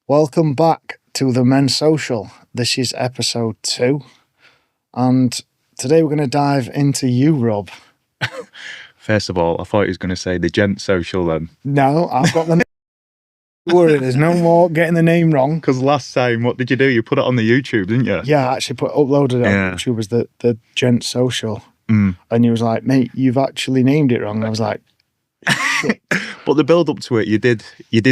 Welcome back to the Men's Social. This is episode 2, and today we're going to dive into you, Rob. First of all, I thought he was going to say the Gent Social then. No, I've got the name. Don't worry, there's no more getting the name wrong. Because last time, what did you do? You put it on the YouTube, didn't you? Yeah, I actually uploaded it on YouTube as the Gent Social. And he was like, mate, you've actually named it wrong. And I was like, shit. But the build up to it, you did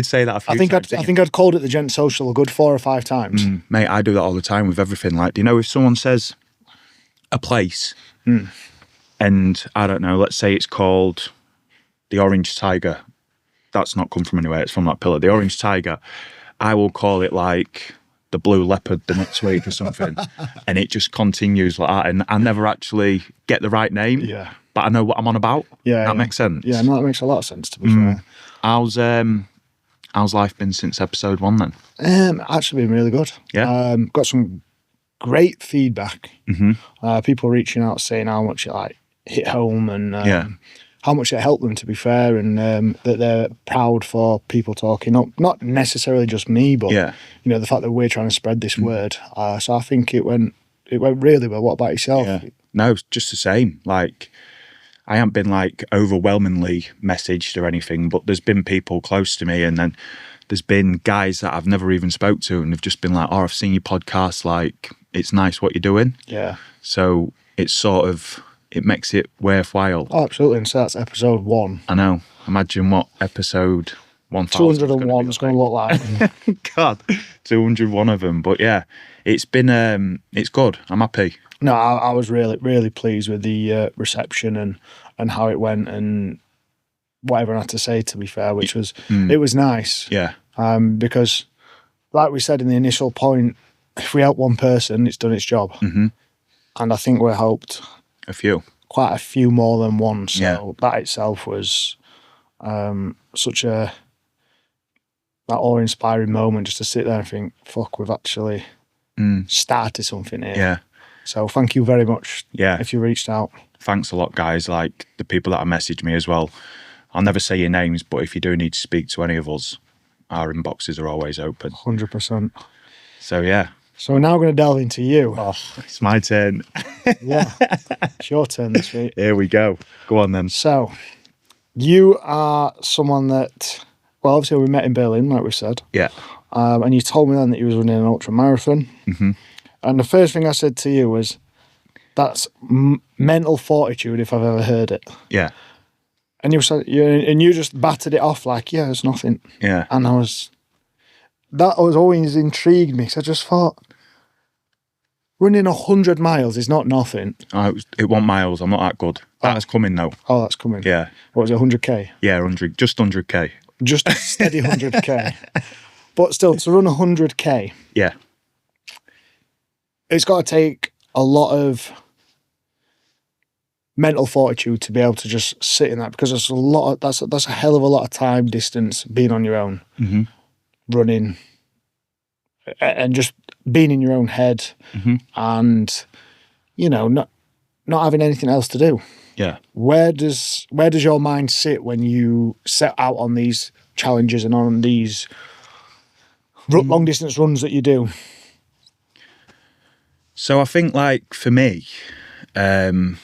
say that a few times. I think I'd called it the Gent Social a good 4 or 5 times. Mate, I do that all the time with everything. Like, do you know, if someone says a place and I don't know, let's say it's called the Orange Tiger. That's not come from anywhere. It's from that pillar. The Orange Tiger. I will call it like the Blue Leopard the next week or something. And it just continues like that. And I never actually get the right name. Yeah. But I know what I'm on about. Yeah. That makes sense. Yeah, no, that makes a lot of sense, to be fair. How's life been since episode 1 then? Actually been really good. Yeah. Got some great feedback. People reaching out saying how much it hit home and how much it helped them, to be fair, and that they're proud for people talking, not necessarily just me, but you know, the fact that we're trying to spread this word. So I think it went really well. What about yourself? Yeah. No, it's just the same. Like, I haven't been like overwhelmingly messaged or anything, but there's been people close to me, and then there's been guys that I've never even spoke to, and they've just been like, "Oh, I've seen your podcast. Like, it's nice what you're doing." Yeah. So it's sort of, it makes it worthwhile. Oh, absolutely. And so that's episode 1. I know. Imagine what episode 201 is going to look like. God, 201 of them. But yeah, it's been, it's good. I'm happy. No, I was really, really pleased with the reception and how it went and what everyone had to say, to be fair, which was, it was nice. Yeah. Because like we said in the initial point, if we help one person, it's done its job. And I think we helped quite a few more than one. So that itself was such a awe-inspiring moment, just to sit there and think, fuck, we've actually started something here. Yeah. So thank you very much. Yeah. If you reached out. Thanks a lot, guys. Like the people that have messaged me as well. I'll never say your names, but if you do need to speak to any of us, our inboxes are always open. 100%. So yeah. So we're now going to delve into you. Oh, it's my turn. Yeah. It's your turn this week. Here we go. Go on then. So you are someone that, well, obviously we met in Berlin, like we said. Yeah. And you told me then that you was running an ultra marathon. And the first thing I said to you was, that's mental fortitude if I've ever heard it. Yeah. And you just battered it off like, yeah, it's nothing. Yeah. And that was always intrigued me. So I just thought, running 100 miles is not nothing. It wasn't miles. I'm not that good. That's coming though. Oh, that's coming. Yeah. What was it, 100k? Yeah, 100. Just 100k. Just a steady 100k. But still, to run 100k. Yeah. It's got to take a lot of mental fortitude to be able to just sit in that, because that's a hell of a lot of time, distance, being on your own, running, and just being in your own head, and you know, not having anything else to do. Yeah. Where does your mind sit when you set out on these challenges and on these long distance runs that you do? So I think, like, for me, when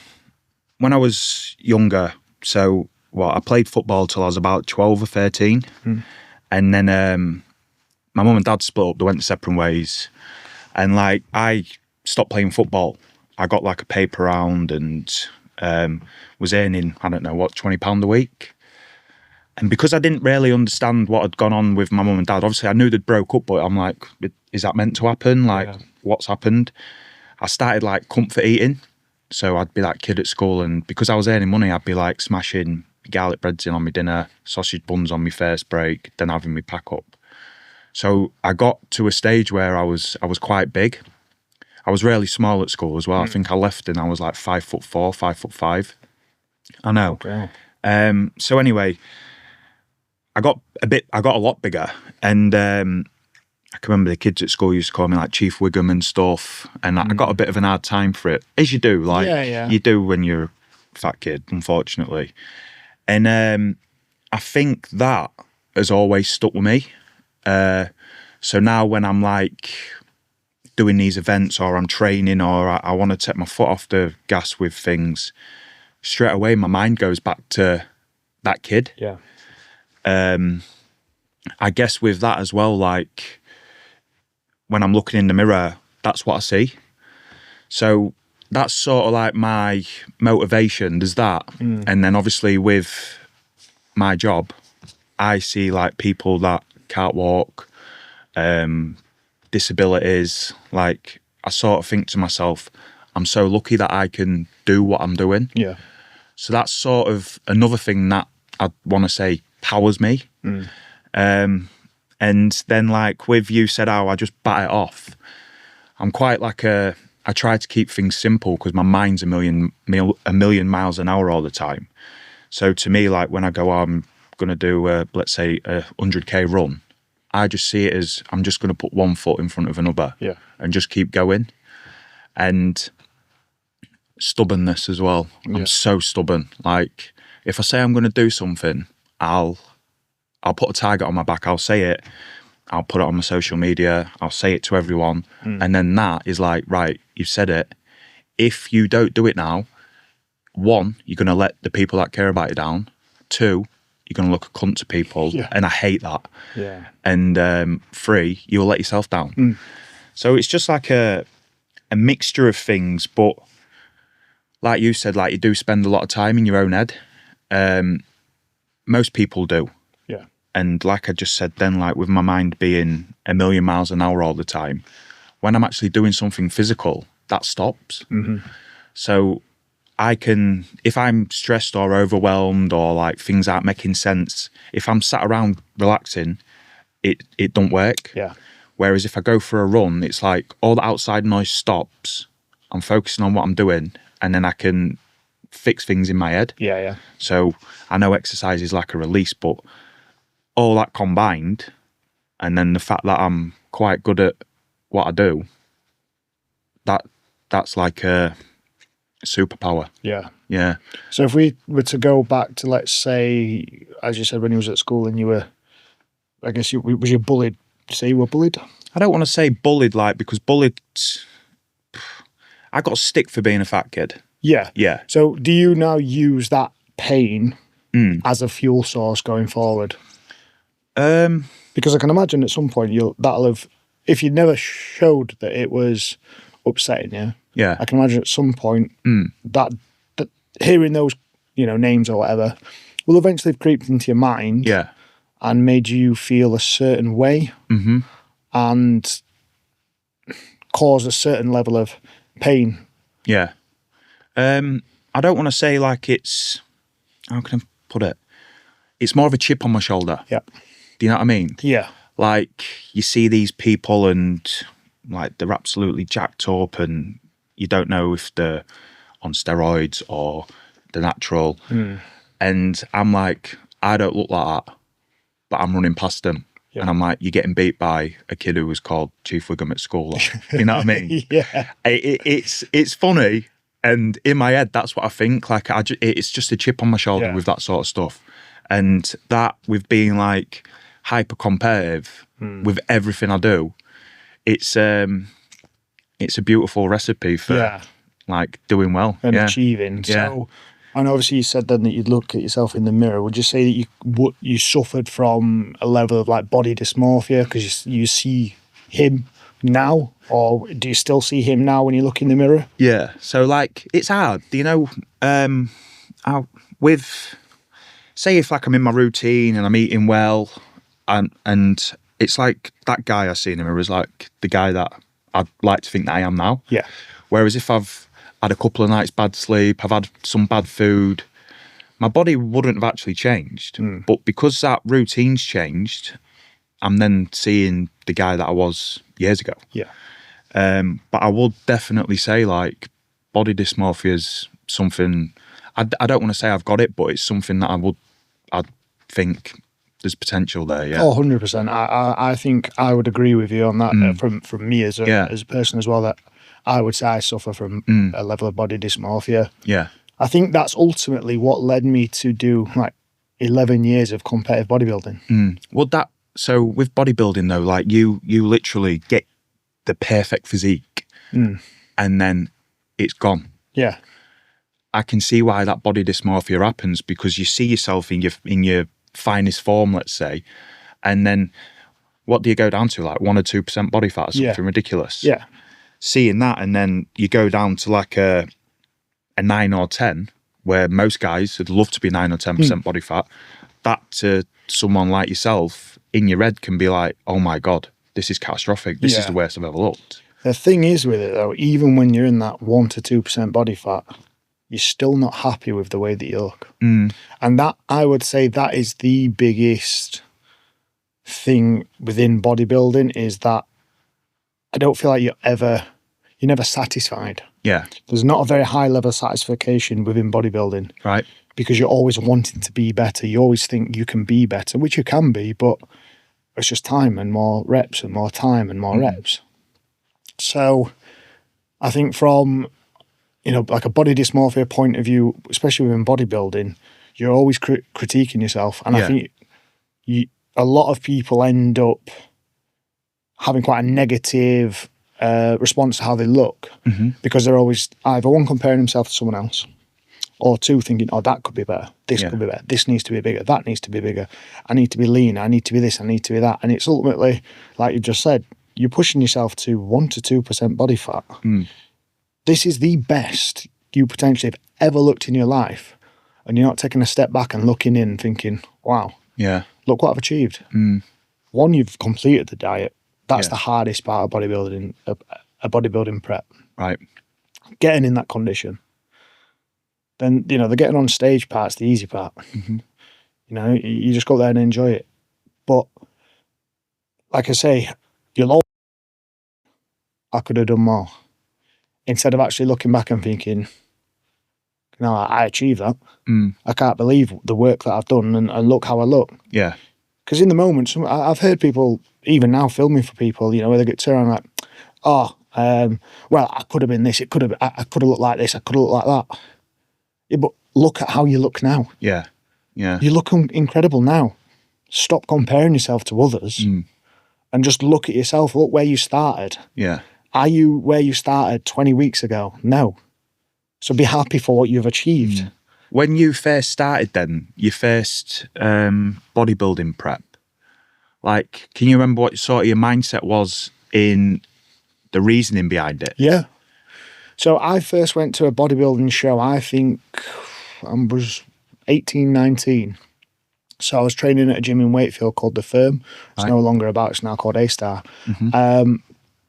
I was younger, I played football till I was about 12 or 13. And then my mum and dad split up, they went separate ways. And like, I stopped playing football. I got like a paper round and was earning, I don't know what, £20 a week. And because I didn't really understand what had gone on with my mum and dad, obviously I knew they'd broke up, but I'm like, is that meant to happen? Like, what's happened? I started like comfort eating. So I'd be like kid at school, and because I was earning money, I'd be like smashing garlic breads in on my dinner, sausage buns on my first break, then having me pack up. So I got to a stage where I was quite big. I was really small at school as well. I think I left and I was like 5'4", 5'5". I know. Okay. So anyway, I got a lot bigger, and I can remember the kids at school used to call me like Chief Wiggum and stuff, and I got a bit of an hard time for it, as you do, like you do when you're a fat kid, unfortunately. And I think that has always stuck with me. So now when I'm like doing these events or I'm training or I want to take my foot off the gas with things, straight away my mind goes back to that kid. Yeah. I guess with that as well, like when I'm looking in the mirror, that's what I see. So that's sort of like my motivation. There's that. And then obviously with my job, I see like people that can't walk, disabilities. Like I sort of think to myself, I'm so lucky that I can do what I'm doing. Yeah. So that's sort of another thing that I want to say powers me. And then like with you said, how I just bat it off. I'm quite like I try to keep things simple because my mind's a million miles an hour all the time. So to me, like when I go, I'm going to do, let's say, a 100k run, I just see it as I'm just going to put one foot in front of another and just keep going. And stubbornness as well. I'm so stubborn. Like if I say I'm going to do something, I'll put a target on my back. I'll say it. I'll put it on my social media. I'll say it to everyone. And then that is like, right, you've said it. If you don't do it now, one, you're going to let the people that care about you down. Two, you're going to look a cunt to people. And I hate that. Yeah. And three, you'll let yourself down. So it's just like a mixture of things. But like you said, like you do spend a lot of time in your own head. Most people do. Yeah. And like I just said then, like with my mind being a million miles an hour all the time, when I'm actually doing something physical, that stops. So I can, if I'm stressed or overwhelmed or like things aren't making sense, if I'm sat around relaxing, it don't work. Yeah. Whereas if I go for a run, it's like all the outside noise stops. I'm focusing on what I'm doing and then I can fix things in my head. Yeah, yeah. So I know exercise is like a release, but all that combined, and then the fact that I'm quite good at what I do, that's like a superpower. Yeah. Yeah. So if we were to go back to, let's say, as you said, when you was at school and you were, I guess was you bullied? Did you say you were bullied? I don't want to say bullied, like, because bullied, I got stick for being a fat kid. Yeah. Yeah. So do you now use that pain as a fuel source going forward? Because I can imagine at some point that'll have, if you never showed that it was upsetting you, Yeah. I can imagine at some point that hearing those, names or whatever will eventually have creeped into your mind. Yeah. And made you feel a certain way and cause a certain level of pain. Yeah. I don't want to say like it's, how can I put it? It's more of a chip on my shoulder. Yeah. Do you know what I mean? Yeah. Like you see these people and like they're absolutely jacked up and you don't know if they're on steroids or they're natural. And I'm like, I don't look like that, but I'm running past them. And I'm like, you're getting beat by a kid who was called Chief Wiggum at school. You know what I mean? Yeah. It's funny. And in my head, that's what I think. Like, it's just a chip on my shoulder with that sort of stuff. And that with being like hyper competitive with everything I do, it's a beautiful recipe for like doing well and achieving. Yeah. So, and obviously you said then that you'd look at yourself in the mirror. Would you say that you suffered from a level of like body dysmorphia because you see him now, or do you still see him now when you look in the mirror? Yeah. So like it's hard, with say if like I'm in my routine and I'm eating well, and it's like that guy I see in the mirror is like the guy that I'd like to think that I am now. Yeah. Whereas if I've had a couple of nights bad sleep, I've had some bad food, my body wouldn't have actually changed. But because that routine's changed, I'm then seeing the guy that I was years ago. Yeah. But I would definitely say like body dysmorphia is something, I don't want to say I've got it, but it's something that I'd think there's potential there. Yeah. Oh, 100%. I think I would agree with you on that from me as a person as well, that I would say I suffer from a level of body dysmorphia. Yeah. I think that's ultimately what led me to do like 11 years of competitive bodybuilding. Well, So with bodybuilding though, like you literally get the perfect physique and then it's gone. Yeah. I can see why that body dysmorphia happens, because you see yourself in your finest form, let's say, and then what do you go down to, like 1 or 2% body fat or something ridiculous? Yeah. Seeing that, and then you go down to like a 9 or 10, where most guys would love to be 9 or 10% body fat. That to someone like yourself in your head can be like, oh my God, this is catastrophic. This is the worst I've ever looked. The thing is with it though, even when you're in that 1 to 2% body fat, you're still not happy with the way that you look. And that, I would say, that is the biggest thing within bodybuilding, is that I don't feel like you're never satisfied. Yeah. There's not a very high level of satisfaction within bodybuilding. Right. Because you're always wanting to be better. You always think you can be better, which you can be, but it's just time and more reps and more time and more reps. So I think from, like a body dysmorphia point of view, especially within bodybuilding, you're always critiquing yourself. And I think a lot of people end up having quite a negative response to how they look, because they're always either one, comparing themselves to someone else, or two, thinking, oh, that could be better, this could be better, this needs to be bigger, that needs to be bigger, I need to be lean, I need to be this, I need to be that. And it's ultimately, like you just said, you're pushing yourself to 1 to 2% body fat. This is the best you potentially have ever looked in your life, and you're not taking a step back and looking in and thinking, wow, look what I've achieved. One, you've completed the diet. That's the hardest part of bodybuilding, a bodybuilding prep. Right. Getting in that condition. Then, the getting on stage part's the easy part. You just go there and enjoy it. But, like I say, I could have done more. Instead of actually looking back and thinking, I achieved that. I can't believe the work that I've done, and look how I look. Yeah. Because in the moment, I've heard people, even now filming for people, where they get turned around like, oh, well, I could have been this, I could have looked like this, I could have looked like that. Yeah, but look at how you look now. Yeah. Yeah. You look incredible now. Stop comparing yourself to others and just look at yourself. Look where you started. Yeah. Are you where you started 20 weeks ago? No. So be happy for what you've achieved. When you first started then, your first bodybuilding prep, like, can you remember what sort of your mindset was in the reasoning behind it? Yeah. So I first went to a bodybuilding show, I think I was 18, 19. So I was training at a gym in Wakefield called The Firm. It's no longer about, it's now called A-Star.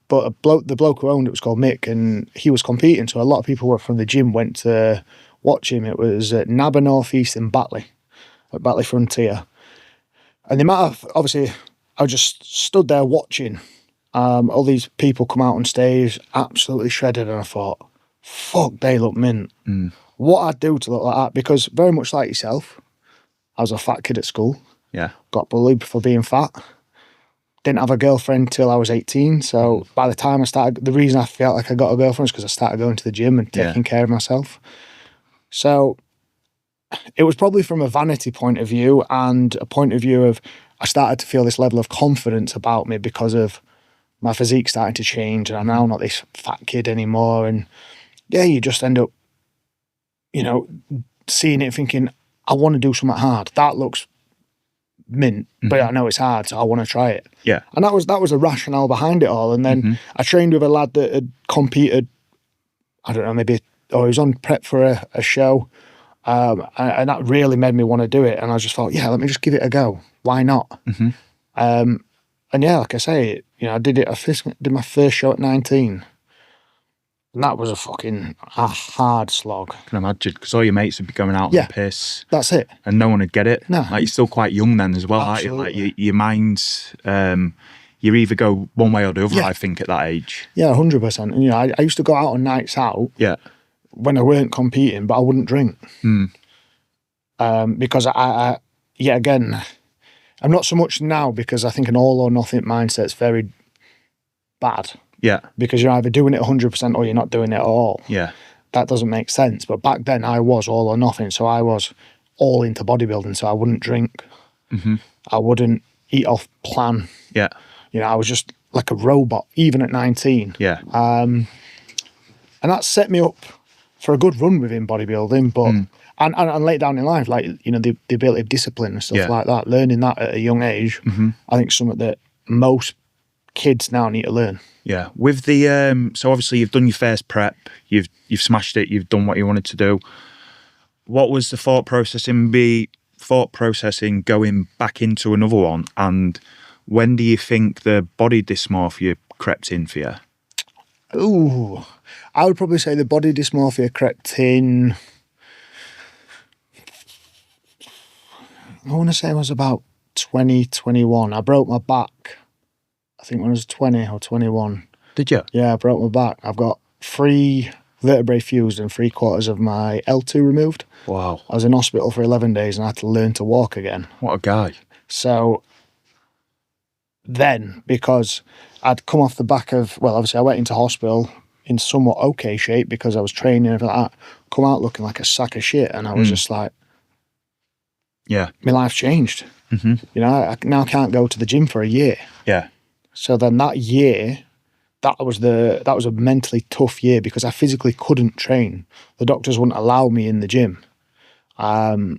But the bloke who owned it was called Mick, and he was competing. So a lot of people from the gym went to watch him. It was at Nabber North East in Batley, at Batley Frontier. And the amount of, obviously, I just stood there watching all these people come out on stage, absolutely shredded, and I thought, fuck, they look mint. What I'd do to look like that, because very much like yourself, I was a fat kid at school. Yeah. Got bullied for being fat. Didn't have a girlfriend till I was 18. So by the time I started, the reason I felt like I got a girlfriend is because I started going to the gym and taking care of myself. So it was probably from a vanity point of view, and a point of view of, I started to feel this level of confidence about me because of my physique starting to change, and I'm now not this fat kid anymore. And you just end up, seeing it thinking, I want to do something hard. That looks mint, but I know it's hard, so I want to try it. Yeah. And that was the rationale behind it all. And then I trained with a lad that had competed, I don't know, maybe, or he was on prep for a show, and that really made me want to do it. And I just thought, let me just give it a go. Why not? And like I say, I did it. I did my first show at 19. And that was a fucking hard slog. I can imagine, because all your mates would be going out on the piss. That's it. And no one would get it. No. Like, you're still quite young then as well, aren't you? Like, your mind's, you either go one way or the other, I think, at that age. Yeah, 100%. I used to go out on nights out when I weren't competing, but I wouldn't drink. Because I again, I'm not so much now, because I think an all or nothing mindset's very bad. Yeah. Because you're either doing it 100% or you're not doing it at all. Yeah. That doesn't make sense. But back then I was all or nothing. So I was all into bodybuilding. So I wouldn't drink. I wouldn't, eat off plan. Yeah. You know, I was just like a robot, even at 19. Yeah. And that set me up for a good run within bodybuilding, but and later down in life, like, you know, the ability of discipline and stuff like that, learning that at a young age, I think something that most kids now need to learn. Yeah. With the so obviously you've done your first prep, you've smashed it, you've done what you wanted to do. What was the thought processing going back into another one, and when do you think the body dysmorphia crept in for you? Ooh, I would probably say the body dysmorphia crept in. I want to say it was about 2021. I broke my back, I think when I was 20 or 21. Did you? Yeah, I broke my back. I've got 3 vertebrae fused and 3/4 of my L2 removed. Wow. I was in hospital for 11 days and I had to learn to walk again. What a guy. So then, because I'd come off the back of, well, obviously I went into hospital in somewhat okay shape because I was training and everything like that, come out looking like a sack of shit, and I was just like, yeah, my life's changed. You know, I now can't go to the gym for a year. Yeah. So then that year, that was a mentally tough year because I physically couldn't train. The doctors wouldn't allow me in the gym. How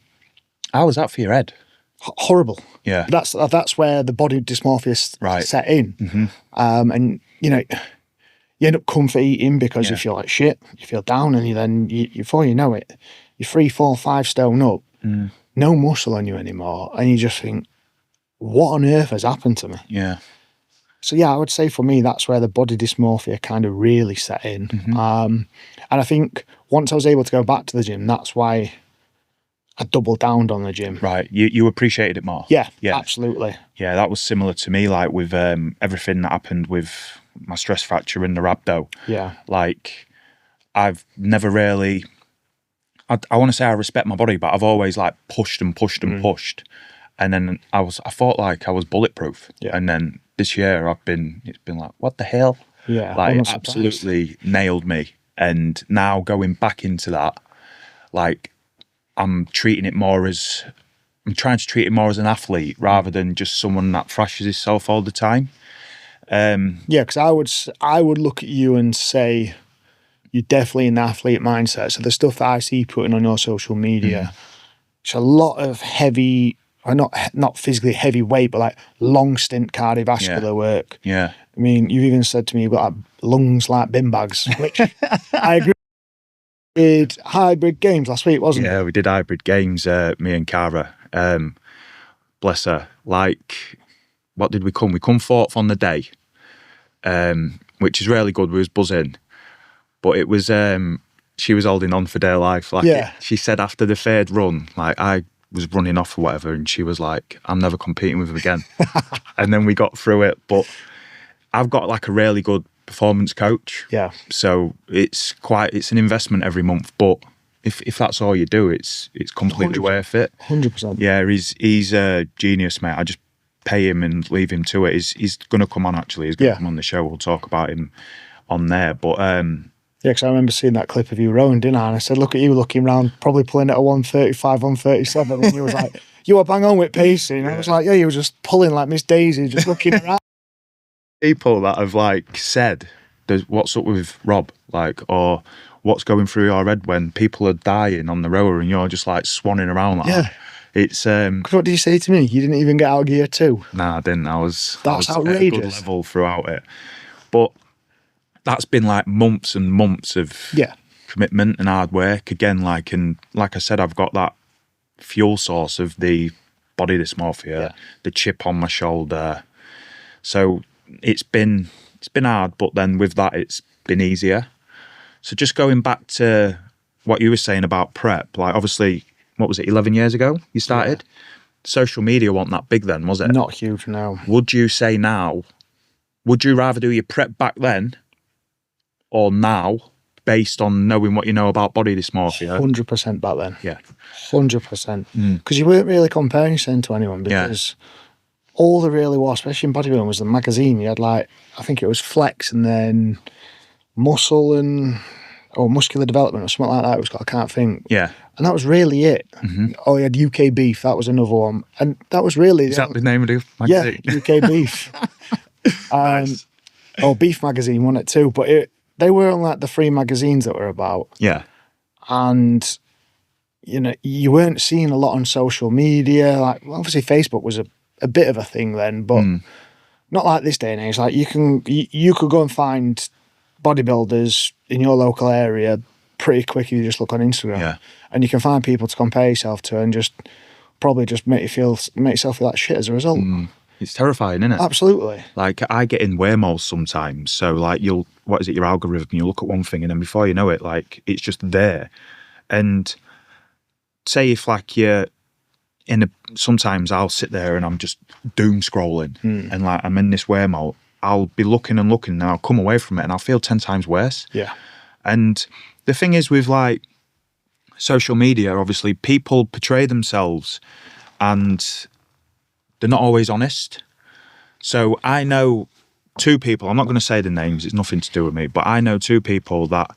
was that for your head? Horrible. Yeah. That's where the body dysmorphia set in. And, you know, you end up comfort eating because you feel like shit, you feel down, and before you know it, you're 3, 4, 5 stone up, no muscle on you anymore, and you just think, what on earth has happened to me? Yeah. So yeah, I would say for me, that's where the body dysmorphia kind of really set in. And I think once I was able to go back to the gym, that's why I doubled down on the gym. Right. You appreciated it more? Yeah, absolutely. Yeah, that was similar to me, like with everything that happened with my stress fracture and the rhabdo. Yeah. Like, I've never really, I want to say I respect my body, but I've always like pushed and pushed and pushed. And then I thought like I was bulletproof. Yeah. And then this year it's been like, what the hell? Yeah. Like, it absolutely nailed me. And now going back into that, like, I'm trying to treat it more as an athlete rather than just someone that thrashes himself all the time. Yeah, because I would look at you and say you're definitely in the athlete mindset. So the stuff that I see putting on your social media, it's a lot of heavy, or not physically heavy weight, but like long stint cardiovascular work. Yeah. I mean, you've even said to me you've got lungs like bin bags, which I agree. Did hybrid games last week, wasn't it? Yeah, we did hybrid games, me and Cara. Bless her. Like, what did we come? We come 4th on the day, which is really good. We was buzzing. But it was, she was holding on for dear life. Like, she said after the 3rd run, like, I was running off or whatever, and she was like, I'm never competing with him again. And then we got through it. But I've got like a really good performance coach. Yeah. So it's an investment every month, but if that's all you do, it's completely 100%. Worth it. 100%. Yeah, he's a genius, mate. I just pay him and leave him to it. He's gonna come on actually. He's gonna come on the show. We'll talk about him on there. But yeah, because I remember seeing that clip of you rowing, didn't I? And I said, look at you looking around, probably pulling at a 135, 137. And you was like, you were bang on with pacing. I was like, yeah, you were just pulling like Miss Daisy, just looking around. People that have like said, what's up with Rob, like, or what's going through your head when people are dying on the rower and you're just like swanning around like that. It's what did you say to me? You didn't even get out of gear too? Nah, I didn't. That's outrageous. At a good level throughout it. But that's been like months and months of commitment and hard work. Again, like I said, I've got that fuel source of the body dysmorphia, the chip on my shoulder. So it's been hard, but then with that it's been easier. So just going back to what you were saying about prep, like obviously, what was it, 11 years ago you started? Social media wasn't that big then, was it? Not huge, no. Would you say now, would you rather do your prep back then or now, based on knowing what you know about body dysmorphia? 100% back then. Yeah. 100%. Because you weren't really comparing yourself to anyone, because all there really was, especially in bodybuilding, was the magazine. You had like, I think it was Flex and then Muscle and or muscular development or something like that it was called, I can't think. Yeah. And that was really it. Oh, you had UK Beef, that was another one. And that was really... Is that the name of the magazine? Yeah, UK Beef. Nice. Or Beef Magazine, wasn't it too? But they were on like the free magazines that were about. Yeah. And, you know, you weren't seeing a lot on social media. Like, well, obviously Facebook was a bit of a thing then, but not like this day and age. Like, you could go and find bodybuilders in your local area pretty quick if you just look on Instagram. Yeah. And you can find people to compare yourself to and just probably just make yourself feel like shit as a result. It's terrifying, isn't it? Absolutely. Like, I get in whammo sometimes. So, like, your algorithm, you look at one thing and then before you know it, like, it's just there. And say if, like, you're sometimes I'll sit there and I'm just doom scrolling and, like, I'm in this whammo. I'll be looking and looking and I'll come away from it and I'll feel 10 times worse. Yeah. And the thing is with, like, social media, obviously, people portray themselves and they're not always honest. So I know 2 people, I'm not going to say the names, it's nothing to do with me, but I know 2 people that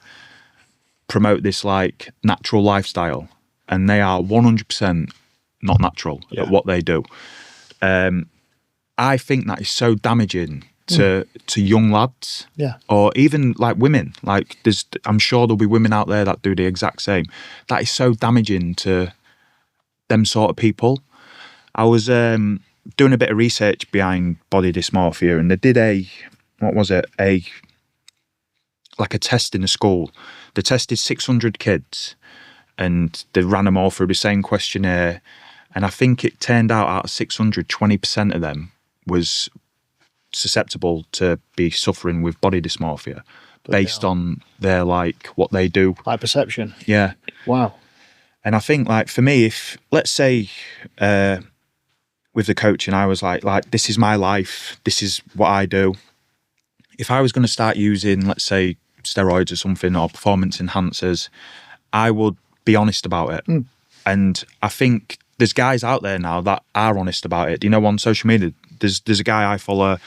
promote this, like, natural lifestyle, and they are 100% not natural at what they do. I think that is so damaging to young lads, or even, like, women. Like, I'm sure there'll be women out there that do the exact same. That is so damaging to them sort of people. I was doing a bit of research behind body dysmorphia, and they did a test in a school. They tested 600 kids and they ran them all through the same questionnaire, and I think it turned out of 600, 20% of them was susceptible to be suffering with body dysmorphia based on their, like, what they do. Like perception. Yeah. Wow. And I think, like, for me, if, let's say, with the coaching, I was like, this is my life, this is what I do. If I was going to start using, let's say, steroids or something, or performance enhancers, I would be honest about it. And I think there's guys out there now that are honest about it. You know, on social media, there's a guy I follow,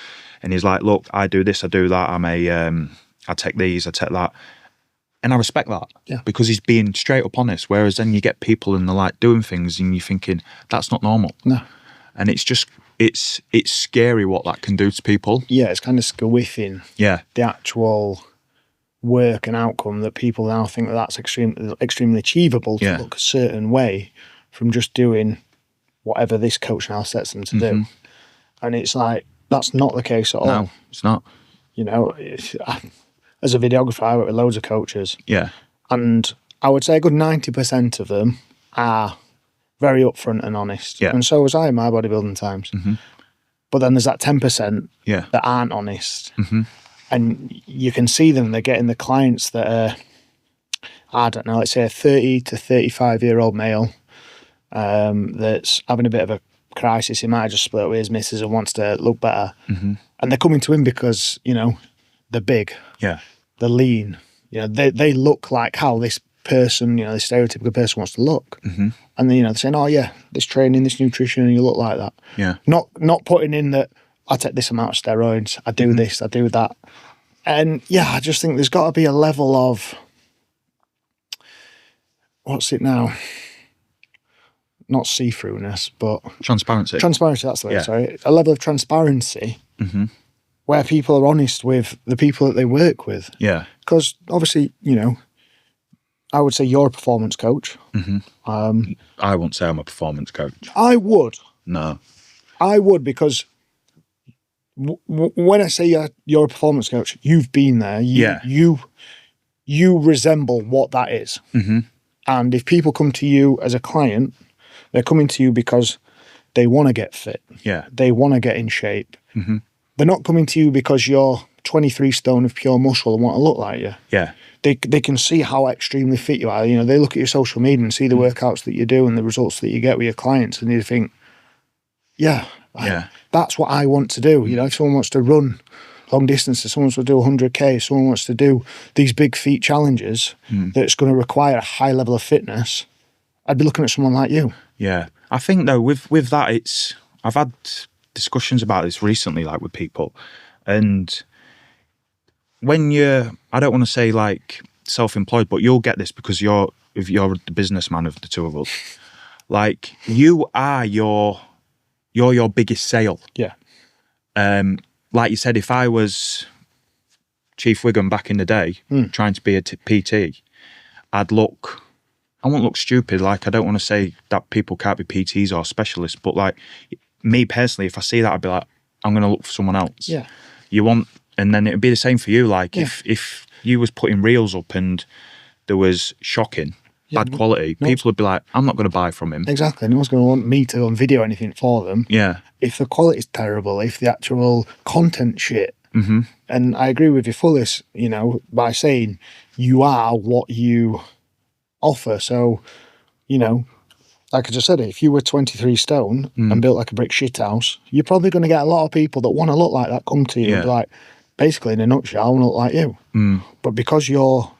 and he's like, look, I do this, I do that, I take these, I take that. And I respect that, because he's being straight up honest. Whereas then you get people and they're, like, doing things and you're thinking, that's not normal. No. And it's just, it's scary what that can do to people. Yeah, it's kind of squiffing the actual work and outcome that people now think that's extremely achievable to look a certain way from just doing whatever this coach now sets them to do. And it's like, that's not the case at all. No, it's not. You know, as a videographer, I work with loads of coaches. Yeah. And I would say a good 90% of them are very upfront and honest. Yeah. And so was I in my bodybuilding times. But then there's that 10% that aren't honest. And you can see them, they're getting the clients that are, I don't know, let's say a 30 to 35-year-old male that's having a bit of a crisis. He might have just split up with his missus and wants to look better. And they're coming to him because, you know, they're big. Yeah. They're lean. You know, they look like how this person, you know, this stereotypical person wants to look. And then, you know, they're saying, oh yeah, this training, this nutrition, and you look like that. Yeah. Not putting in that I take this amount of steroids, I do this, I do that. And yeah, I just think there's got to be a level of, what's it now? Not see-throughness, but transparency. Transparency, that's the word, sorry. A level of transparency where people are honest with the people that they work with. Yeah. Because obviously, you know, I would say you're a performance coach. I won't say I'm a performance coach. I would. No. I would, because when I say you're a performance coach, you've been there. You resemble what that is. And if people come to you as a client, they're coming to you because they want to get fit. Yeah. They want to get in shape. They're not coming to you because you're 23 stone of pure muscle and want to look like you. Yeah. They can see how extremely fit you are. You know, they look at your social media and see the workouts that you do and the results that you get with your clients, and you think, that's what I want to do. You know, if someone wants to run long distances, someone wants to do 100K, someone wants to do these big feat challenges that's going to require a high level of fitness, I'd be looking at someone like you. Yeah. I think, though, with that, I've had discussions about this recently, like, with people. And when I don't want to say, like, self-employed, but you'll get this because you're the businessman of the two of us. Like, you're your biggest sale. Yeah. Like you said, if I was Chief Wiggum back in the day, trying to be a PT, I won't look stupid. Like, I don't want to say that people can't be PTs or specialists, but like me personally, if I see that, I'd be like, I'm going to look for someone else. Yeah. And then it'd be the same for you. Like, if you was putting reels up and there was shocking, bad quality, people would be like, I'm not going to buy from him. Exactly. No one's going to want me to on video anything for them. Yeah. If the quality's terrible, if the actual content shit. Mm-hmm. And I agree with you fully, by saying you are what you offer. So, like I just said, if you were 23 stone and built like a brick shithouse, you're probably going to get a lot of people that want to look like that come to you and be like, basically, in a nutshell, I want to look like you. But because you're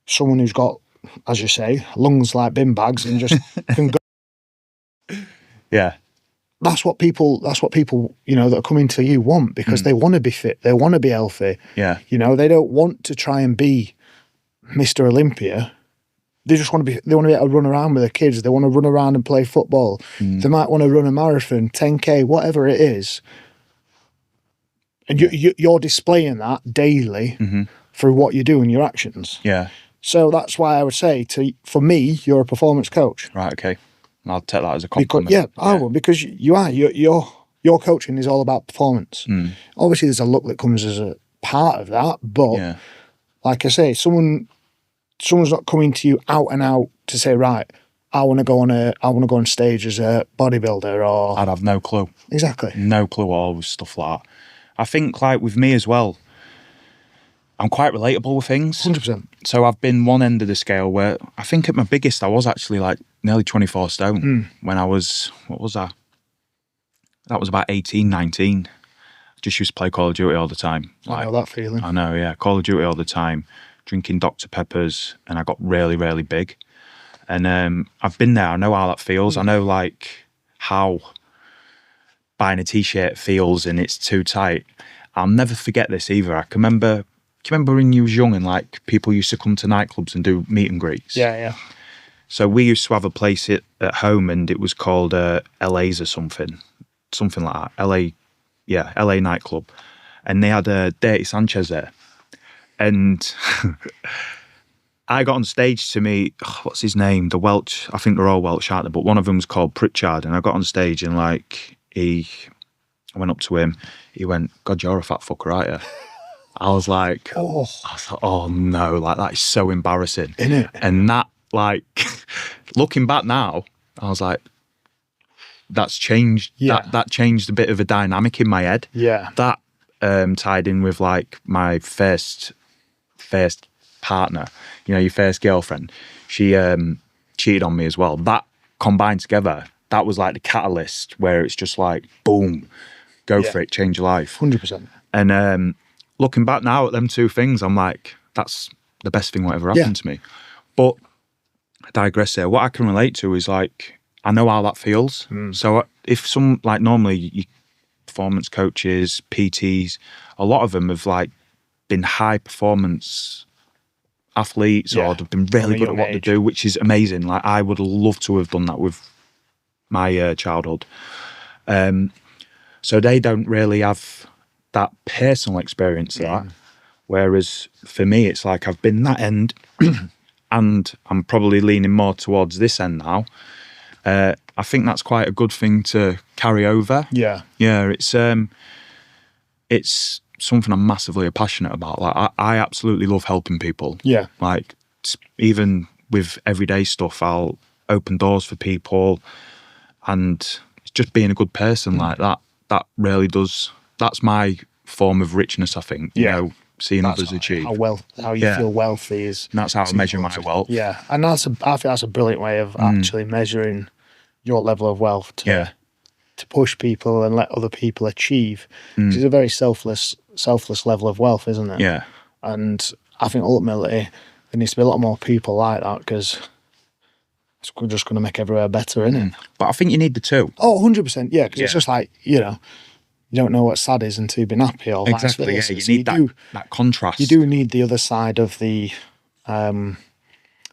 someone who's got, as you say, lungs like bin bags and just can go. Yeah. That's what people, that are coming to you want, because they want to be fit, they want to be healthy. Yeah. They don't want to try and be Mr. Olympia. They just want to be able to run around with their kids. They want to run around and play football. They might want to run a marathon, 10K, whatever it is. And you're displaying that daily through what you do and your actions. Yeah. So that's why I would say, for me, you're a performance coach. Right, okay. I'll take that as a compliment. Because you are. Your coaching is all about performance. Obviously, there's a look that comes as a part of that, but like I say, someone's not coming to you out and out to say, right, I want to go on stage as a bodybuilder, or I'd have no clue. Exactly. No clue at all with stuff like that. I think, like, with me as well, I'm quite relatable with things. 100%. So I've been one end of the scale where I think at my biggest I was actually like nearly 24 stone when I was, what was that? That was about 18, 19. Just used to play Call of Duty all the time. I know that feeling. I know, yeah. Call of Duty all the time, drinking Dr. Peppers, and I got really, really big. And I've been there. I know how that feels. I know, like, how buying a T-shirt feels and it's too tight. I'll never forget this either. I can remember... Do you remember when you was young and like people used to come to nightclubs and do meet and greets? Yeah. So we used to have a place at home and it was called LA's or something like that. LA nightclub. And they had Dirty Sanchez there. And I got on stage to meet, what's his name? The Welsh, I think they're all Welsh, aren't they? But one of them was called Pritchard. And I got on stage and like I went up to him. He went, God, you're a fat fucker, aren't you? I was like, oh no, like that is so embarrassing. Isn't it? And that, like, looking back now, I was like, that's changed. Yeah. That changed a bit of a dynamic in my head. Yeah. That tied in with like my first partner, your first girlfriend. She cheated on me as well. That combined together, that was like the catalyst where it's just like, boom, go for it, change your life. 100%. And looking back now at them two things, I'm like, that's the best thing whatever happened to me. But I digress there. What I can relate to is like, I know how that feels. So if normally you performance coaches, PTs, a lot of them have like been high performance athletes or they've been really good at what they do, which is amazing. Like I would love to have done that with my childhood. So they don't really have that personal experience of that. Whereas for me, it's like I've been that end and I'm probably leaning more towards this end now. I think that's quite a good thing to carry over. Yeah. Yeah, it's something I'm massively passionate about. Like I absolutely love helping people. Yeah. Like even with everyday stuff, I'll open doors for people and it's just being a good person like that. That really does. That's my form of richness, I think. Seeing others achieve. How you feel wealthy is. And that's how I measure my wealth. Yeah, and I think that's a brilliant way of actually measuring your level of wealth to push people and let other people achieve. It's a very selfless level of wealth, isn't it? Yeah. And I think ultimately there needs to be a lot more people like that because it's just going to make everywhere better, isn't it? But I think you need the two. Oh, 100%, yeah, because it's just like, you don't know what sad is until you've been happy or exactly, vice versa. You need that contrast. You do need the other side of the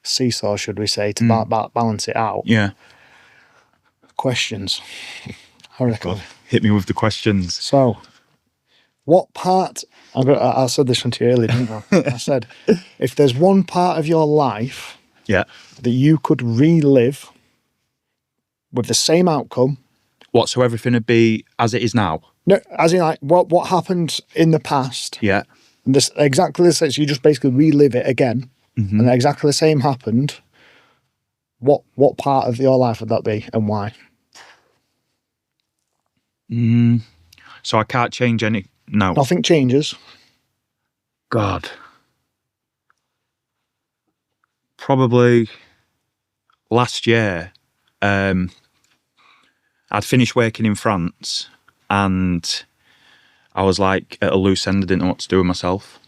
seesaw, should we say, to balance it out. Yeah. Questions. I reckon. God, hit me with the questions. So, what part? I said this one to you earlier, didn't I? I said, if there's one part of your life that you could relive with the same outcome. What, so everything would be as it is now? No, as in like what happened in the past. Yeah. And this exactly the same. So you just basically relive it again, and exactly the same happened. What part of your life would that be, and why? So I can't change any. No. Nothing changes. God. Probably last year, I'd finished working in France and I was like at a loose end. I didn't know what to do with myself.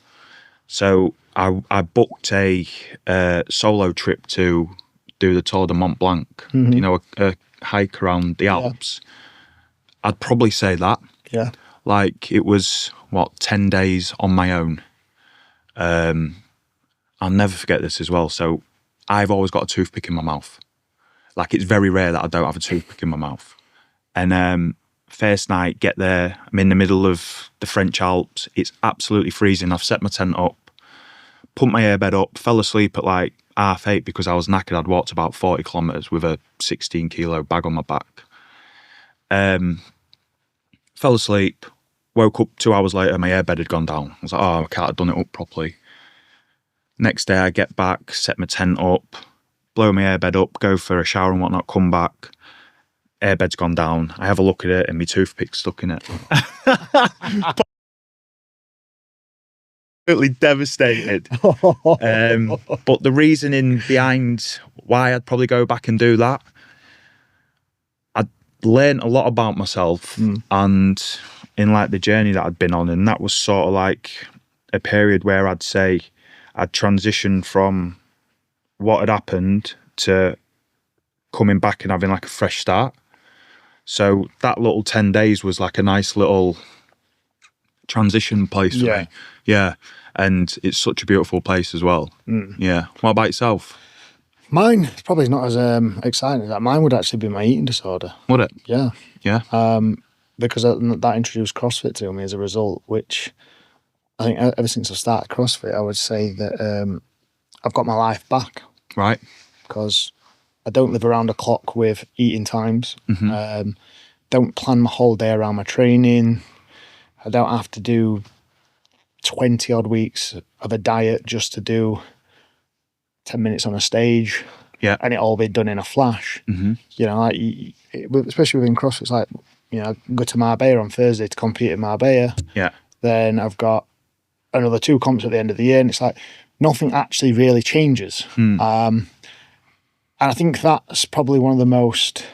So I booked a solo trip to do the Tour de Mont Blanc, you know, a hike around the Alps. Yeah. I'd probably say that. Yeah. Like it was, 10 days on my own. I'll never forget this as well. So I've always got a toothpick in my mouth. Like it's very rare that I don't have a toothpick in my mouth. And first night, get there, I'm in the middle of the French Alps. It's absolutely freezing. I've set my tent up, put my airbed up, fell asleep at like 8:30 because I was knackered. I'd walked about 40 kilometres with a 16 kilo bag on my back. Fell asleep, woke up 2 hours later, my airbed had gone down. I was like, I can't have done it up properly. Next day I get back, set my tent up, blow my airbed up, go for a shower and whatnot, come back, airbed's gone down. I have a look at it and my toothpick's stuck in it. Absolutely devastated. But the reasoning behind why I'd probably go back and do that, I'd learned a lot about myself and in like the journey that I'd been on, and that was sort of like a period where I'd say I'd transitioned from what had happened to coming back and having like a fresh start. So that little 10 days was like a nice little transition place for me. Yeah. And it's such a beautiful place as well. Yeah. What about yourself? Mine is probably not as exciting as that. Mine would actually be my eating disorder. Would it? Yeah. Yeah. Because that introduced CrossFit to me as a result, which I think ever since I started CrossFit, I would say that I've got my life back. Right. Because I don't live around a clock with eating times. Don't plan my whole day around my training. I don't have to do 20 odd weeks of a diet just to do 10 minutes on a stage. Yeah. And it all be done in a flash. You know, like, especially within CrossFit, it's like, you know, I go to Marbella on Thursday to compete in Marbella. Yeah. Then I've got another 2 comps at the end of the year, and it's like nothing actually really changes. And I think that's probably one of the most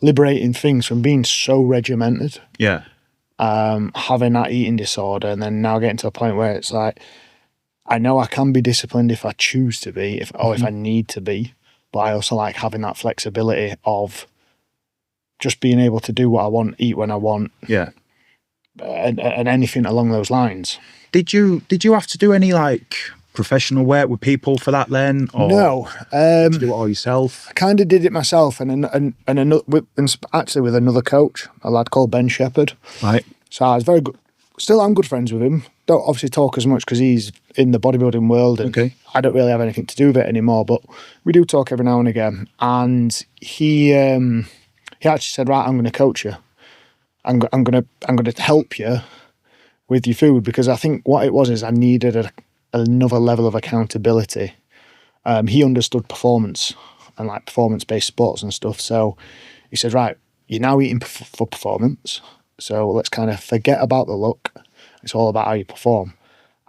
liberating things from being so regimented. Yeah. Having that eating disorder, and then now getting to a point where it's like, I know I can be disciplined if I choose to be, if I need to be, but I also like having that flexibility of just being able to do what I want, eat when I want. Yeah. And anything along those lines. Did you have to do any like professional work with people for that then? Or no. Did you do it all yourself? I kind of did it myself and actually with another coach, a lad called Ben Shepherd. Right. So I was very good. Still, I'm good friends with him. Don't obviously talk as much because he's in the bodybuilding world and I don't really have anything to do with it anymore, but we do talk every now and again. And he actually said, right, I'm going to coach you. I'm going to help you with your food, because I think what it was is I needed another level of accountability. He understood performance and like performance-based sports and stuff. So he said, right, you're now eating for performance. So let's kind of forget about the look. It's all about how you perform.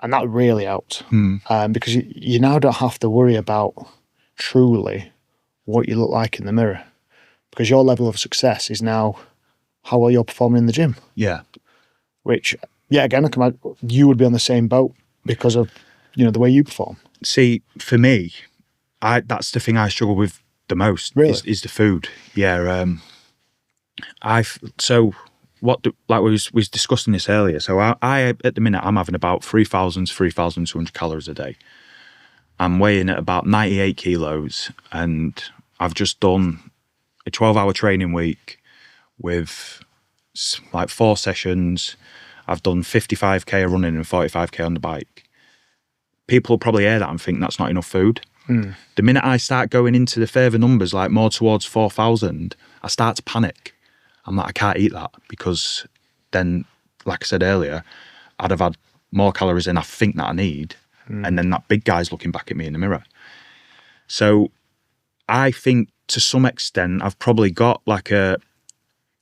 And that really helped because you now don't have to worry about truly what you look like in the mirror, because your level of success is now how well you're performing in the gym. Yeah. Which, yeah, again, you would be on the same boat because of, you know, the way you perform. See, for me, that's the thing I struggle with the most. Really? Is the food. Yeah. Like we was discussing this earlier. So I at the minute I'm having about 3,000 to 3,200 calories a day. I'm weighing at about 98 kilos, and I've just done a 12-hour training week with like 4 sessions. I've done 55k running and 45k on the bike. People will probably hear that and think that's not enough food. The minute I start going into the further numbers, like more towards 4,000, I start to panic. I'm like, I can't eat that, because then, like I said earlier, I'd have had more calories than I think that I need. And then that big guy's looking back at me in the mirror. So I think to some extent I've probably got like an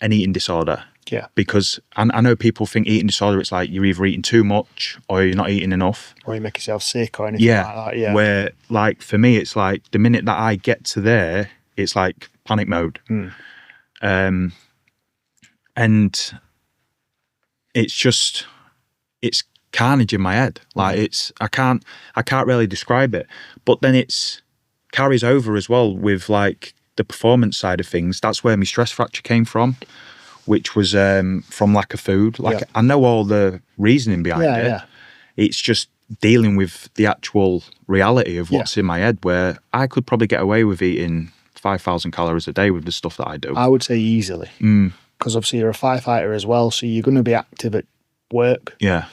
eating disorder. Yeah. Because I know people think eating disorder, it's like you're either eating too much or you're not eating enough. Or you make yourself sick or anything like that. Yeah. Where, like, for me, it's like the minute that I get to there, it's like panic mode. And it's carnage in my head. Like I can't really describe it. But then it's carries over as well with like the performance side of things. That's where my stress fracture came from, which was from lack of food. Like I know all the reasoning behind it. Yeah. It's just dealing with the actual reality of what's in my head, where I could probably get away with eating 5,000 calories a day with the stuff that I do. I would say easily. Because obviously you're a firefighter as well, so you're going to be active at work. Yeah.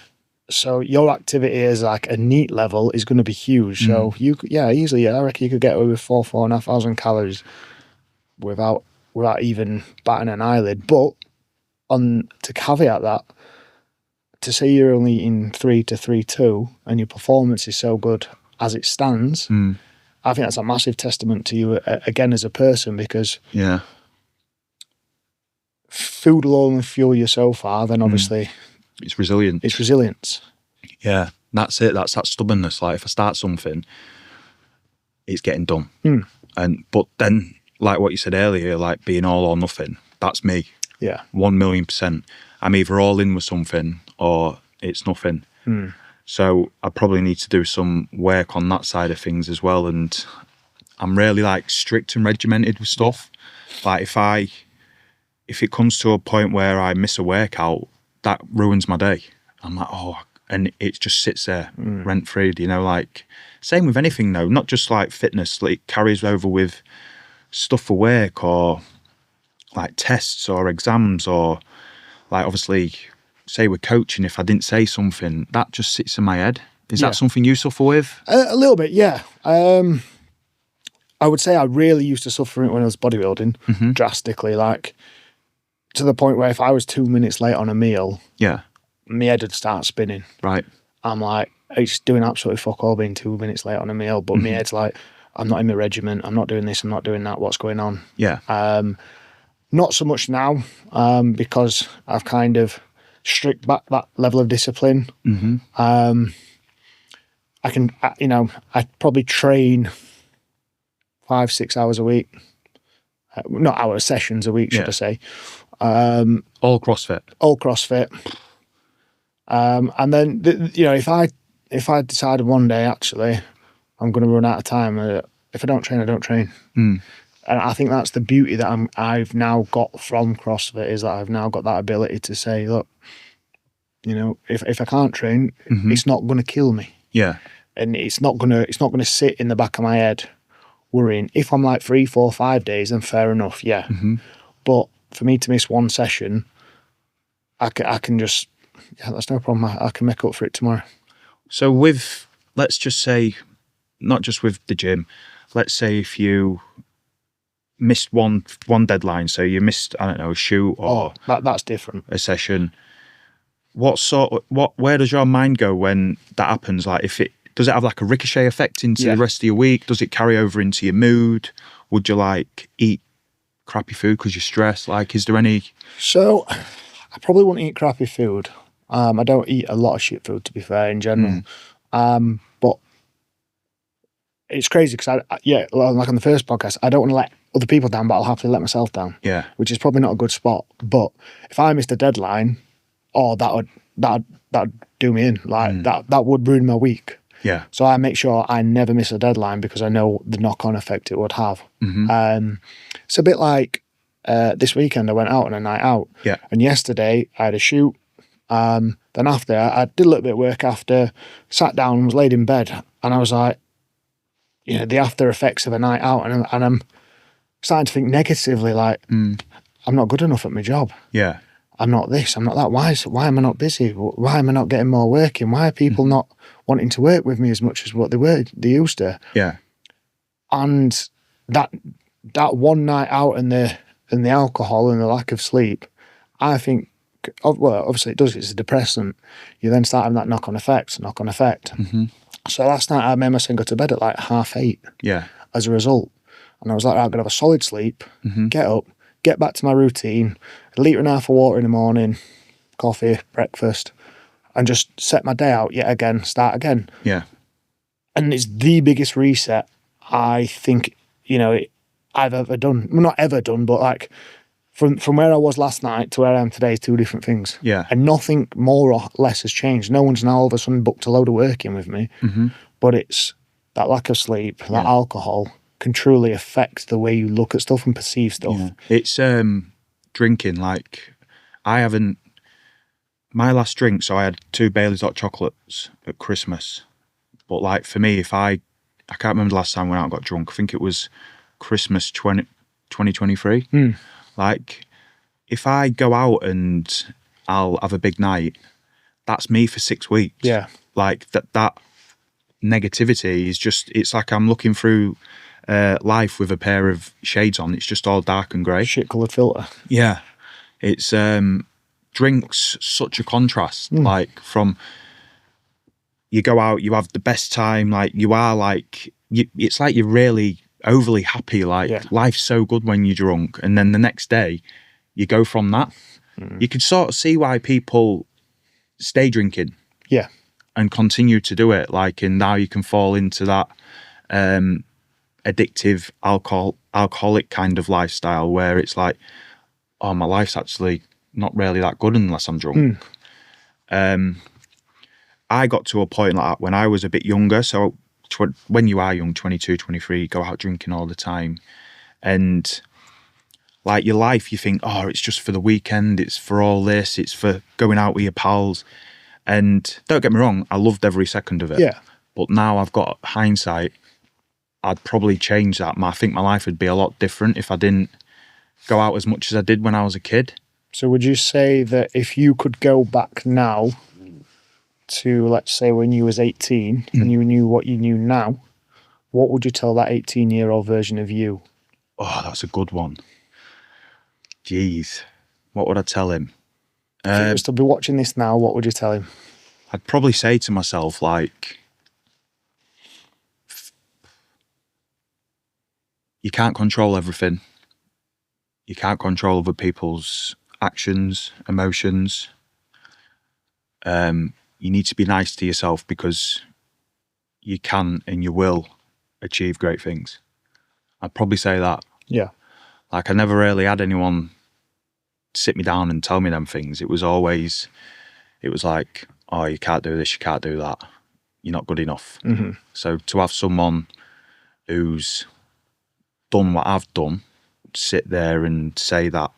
So your activity as like a NEAT level is going to be huge. So easily, I reckon you could get away with 4,500 calories without even batting an eyelid. But to caveat that, to say you're only eating 3 to 3.2 and your performance is so good as it stands, I think that's a massive testament to you again as a person, because food will only fuel you so far. Then obviously. It's resilience. It's resilience. Yeah, that's it. That's that stubbornness. Like if I start something, it's getting done. But then, like what you said earlier, like being all or nothing, that's me. Yeah. 1,000,000%. I'm either all in with something or it's nothing. So I probably need to do some work on that side of things as well. And I'm really like strict and regimented with stuff. Like if it comes to a point where I miss a workout, that ruins my day. I'm like, and it just sits there rent free, you know, like same with anything though, not just like fitness, like it carries over with stuff for work or like tests or exams, or like obviously say with coaching, if I didn't say something, that just sits in my head. Is that something you suffer with? A little bit, yeah. I would say I really used to suffer it when I was bodybuilding, drastically, like to the point where if I was 2 minutes late on a meal, my head would start spinning. Right. I'm like, it's doing absolutely fuck all being 2 minutes late on a meal, but my head's like, I'm not in my regiment, I'm not doing this, I'm not doing that, what's going on? Yeah. Not so much now, because I've kind of stripped back that level of discipline. I probably train 5-6 hours a week. Not hours, sessions a week, should I say. All CrossFit. All CrossFit. And then, if I decided one day, actually, I'm going to run out of time, if I don't train, I don't train. And I think that's the beauty that I've now got from CrossFit, is that I've now got that ability to say, look, if I can't train, it's not going to kill me. Yeah. And it's not going to sit in the back of my head worrying. If I'm like 3, 4, 5 days, then fair enough, yeah. But for me to miss one session, I can just, that's no problem. I can make up for it tomorrow. So let's just say, not just with the gym, let's say if you missed one deadline, so you missed, I don't know, a shoot or that's different. A session. Where does your mind go when that happens? Like does it have like a ricochet effect into the rest of your week? Does it carry over into your mood? Would you like eat crappy food because you're stressed? Like, is there any? So, I probably won't eat crappy food. I don't eat a lot of shit food, to be fair, in general. But it's crazy because like on the first podcast, I don't want to let other people down, but I'll have to let myself down. Yeah, which is probably not a good spot. But if I missed a deadline, that'd do me in. Like that would ruin my week. Yeah. So I make sure I never miss a deadline because I know the knock-on effect it would have. It's a bit like this weekend I went out on a night out. Yeah. And yesterday I had a shoot. Then after I did a little bit of work after, sat down, was laid in bed, and I was like, the after effects of a night out, and I'm starting to think negatively, like, I'm not good enough at my job. Yeah. I'm not this, I'm not that. Why am I not busy? Why am I not getting more work in? Why are people not wanting to work with me as much as what they used to? Yeah. And that one night out and the alcohol and the lack of sleep, I think, well, obviously it does, it's a depressant. You then start having that knock-on effect. So last night I made myself go to bed at like 8:30. Yeah. As a result. And I was like, I'm going to have a solid sleep, get up, get back to my routine, 1.5 litre of water in the morning, coffee, breakfast, and just set my day out yet again, start again. Yeah. And it's the biggest reset I think, I've ever done. Well, not ever done, but like from where I was last night to where I am today is 2 different things. Yeah. And nothing more or less has changed. No one's now all of a sudden booked a load of work in with me. But it's that lack of sleep, that alcohol can truly affect the way you look at stuff and perceive stuff. Yeah. It's drinking. Like, my last drink, so I had 2 Baileys hot chocolates at Christmas. But like for me, I can't remember the last time I went out and got drunk. I think it was Christmas 2023. Like, if I go out and I'll have a big night, that's me for 6 weeks. Yeah. Like that negativity is just, it's like I'm looking through life with a pair of shades on. It's just all dark and grey. Shit-coloured filter. Yeah. It's drinks such a contrast. Like, from you go out, you have the best time, like you are like, it's like you're really overly happy, like life's so good when you're drunk, and then the next day you go from that. You can sort of see why people stay drinking and continue to do it, like, and now you can fall into that addictive alcoholic kind of lifestyle where it's like, oh, my life's actually not really that good unless I'm drunk. I got to a point like that when I was a bit younger. So when you are young, 22, 23, you go out drinking all the time. And like your life, you think, oh, it's just for the weekend. It's for all this. It's for going out with your pals. And don't get me wrong, I loved every second of it. Yeah. But now I've got hindsight, I'd probably change that. I think my life would be a lot different if I didn't go out as much as I did when I was a kid. So would you say that if you could go back now to, let's say, when you was 18 and you knew what you knew now, what would you tell that 18-year-old version of you? Oh, that's a good one. Jeez. What would I tell him? If he was to be watching this now, what would you tell him? I'd probably say to myself, like, you can't control everything. You can't control other people's actions, emotions. You need to be nice to yourself because you can and you will achieve great things. I'd probably say that. Yeah. Like, I never really had anyone sit me down and tell me them things. It was like, oh, you can't do this, you can't do that. You're not good enough. So to have someone who's done what I've done sit there and say that,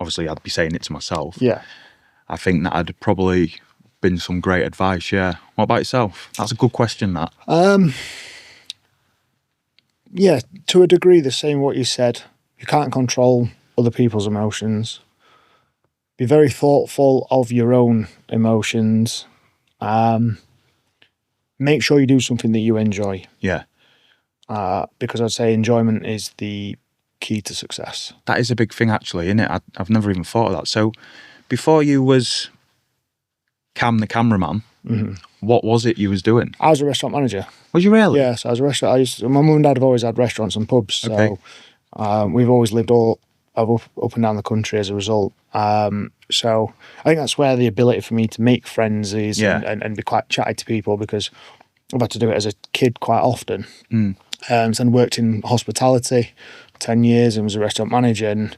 obviously I'd be saying it to myself. Yeah. I think that had probably been some great advice, yeah. What about yourself? That's a good question, that. Yeah, to a degree, the same what you said. You can't control other people's emotions. Be very thoughtful of your own emotions. Make sure you do something that you enjoy. Yeah. Because I'd say enjoyment is the key to success. That is a big thing, actually, isn't it? I've never even thought of that. So before you was Cam the cameraman, what was it you was doing? I was a restaurant manager. Was you really? Yeah, so I was a restaurant. My mum and dad have always had restaurants and pubs, so we've always lived all up and down the country as a result. So I think that's where the ability for me to make friends is and be quite chatty to people, because I've had to do it as a kid quite often. So I worked in hospitality 10 years and was a restaurant manager, and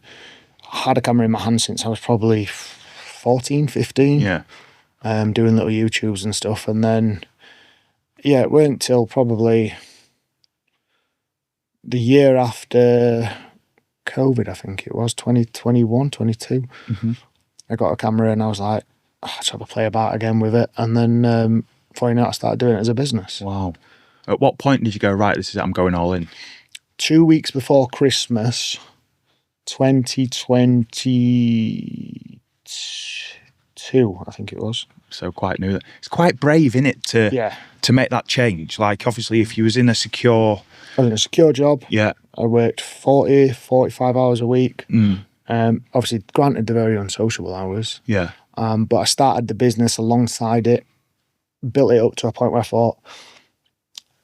had a camera in my hand since I was probably 14, 15. Yeah. Doing little YouTubes and stuff. And then, it weren't till probably the year after COVID, I think it was, 2021, 22. I got a camera and I was like, let's have a play about again with it. And then, before you know it, I started doing it as a business. Wow. At what point did you go, right, this is it, I'm going all in? 2 weeks before Christmas, 2022, I think it was. So quite new. It's quite brave, isn't it, to make that change? Like, obviously, if you was in a secure... I was in a secure job. Yeah. I worked 40, 45 hours a week. Obviously, granted, they're very unsociable hours. Yeah. But I started the business alongside it, built it up to a point where I thought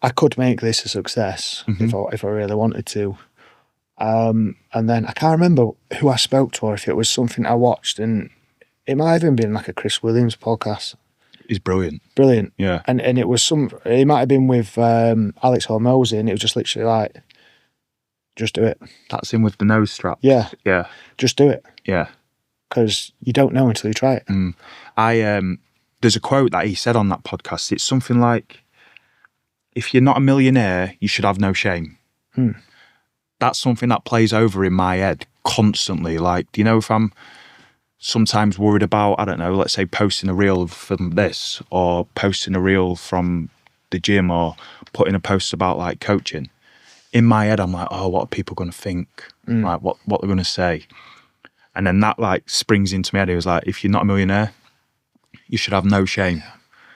I could make this a success if I really wanted to. And then I can't remember who I spoke to or if it was something I watched, and it might have even been like a Chris Williams podcast. He's brilliant. Brilliant. Yeah. And it was it might have been with Alex Hormozy, and it was just literally like, just do it. That's him with the nose strap. Yeah. Yeah. Just do it. Yeah. Because you don't know until you try it. There's a quote that he said on that podcast. It's something like, if you're not a millionaire, you should have no shame. That's something that plays over in my head constantly. Like, do you know, if I'm sometimes worried about, I don't know, let's say posting a reel from this or posting a reel from the gym or putting a post about like coaching, in my head I'm like, oh, what are people going to think? Like, what they're going to say? And then that like springs into my head. It was like, if you're not a millionaire, you should have no shame.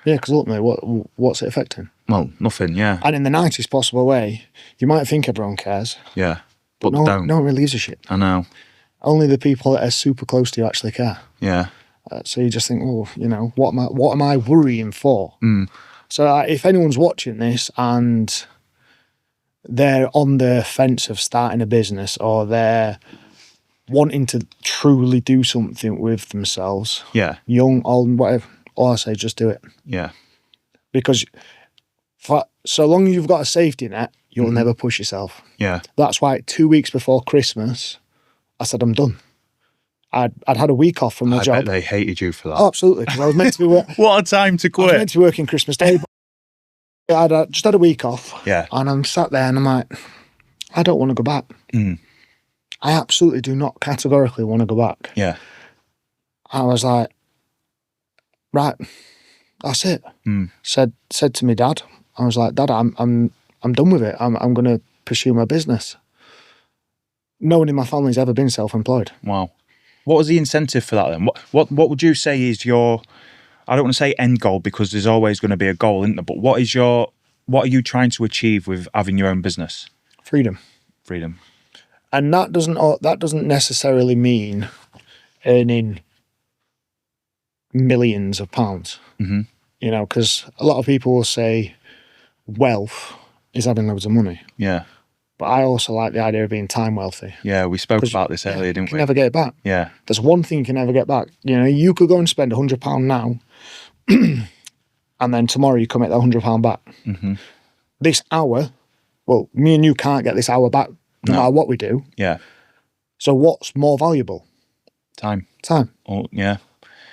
Yeah, because ultimately, what's it affecting? Well, nothing, yeah. And in the nicest possible way, you might think everyone cares. Yeah, but no, they don't. No one really gives a shit. I know. Only the people that are super close to you actually care. Yeah. So you just think, oh, you know, what am I worrying for? So if anyone's watching this and they're on the fence of starting a business, or they're wanting to truly do something with themselves, young, old, whatever, all I say, just do it. Yeah. Because so long as you've got a safety net, you'll never push yourself. Yeah. That's why 2 weeks before Christmas, I said, I'm done. I'd had a week off from my job. I bet they hated you for that. Oh, absolutely, because I was meant to be what a time to quit. I was meant to be working Christmas Day. But I'd just had a week off. Yeah. And I'm sat there and I'm like, I don't want to go back. I absolutely do not categorically want to go back. Yeah. I was like, right, that's it. Said to my dad, I was like, Dad, I'm done with it. I'm going to pursue my business. No one in my family's ever been self-employed. Wow. What was the incentive for that then? What would you say is your, I don't want to say end goal, because there's always going to be a goal, isn't there? But what are you trying to achieve with having your own business? Freedom. And that doesn't necessarily mean earning millions of pounds. You know, because a lot of people will say wealth is having loads of money. Yeah. But I also like the idea of being time wealthy. Yeah, we spoke about this earlier, didn't we? You can never get it back. Yeah. There's one thing you can never get back. You know, you could go and spend £100 now, and then tomorrow you can make that £100 back. This hour, well, me and you can't get this hour back no matter what we do. Yeah. So what's more valuable? Time. Oh, yeah.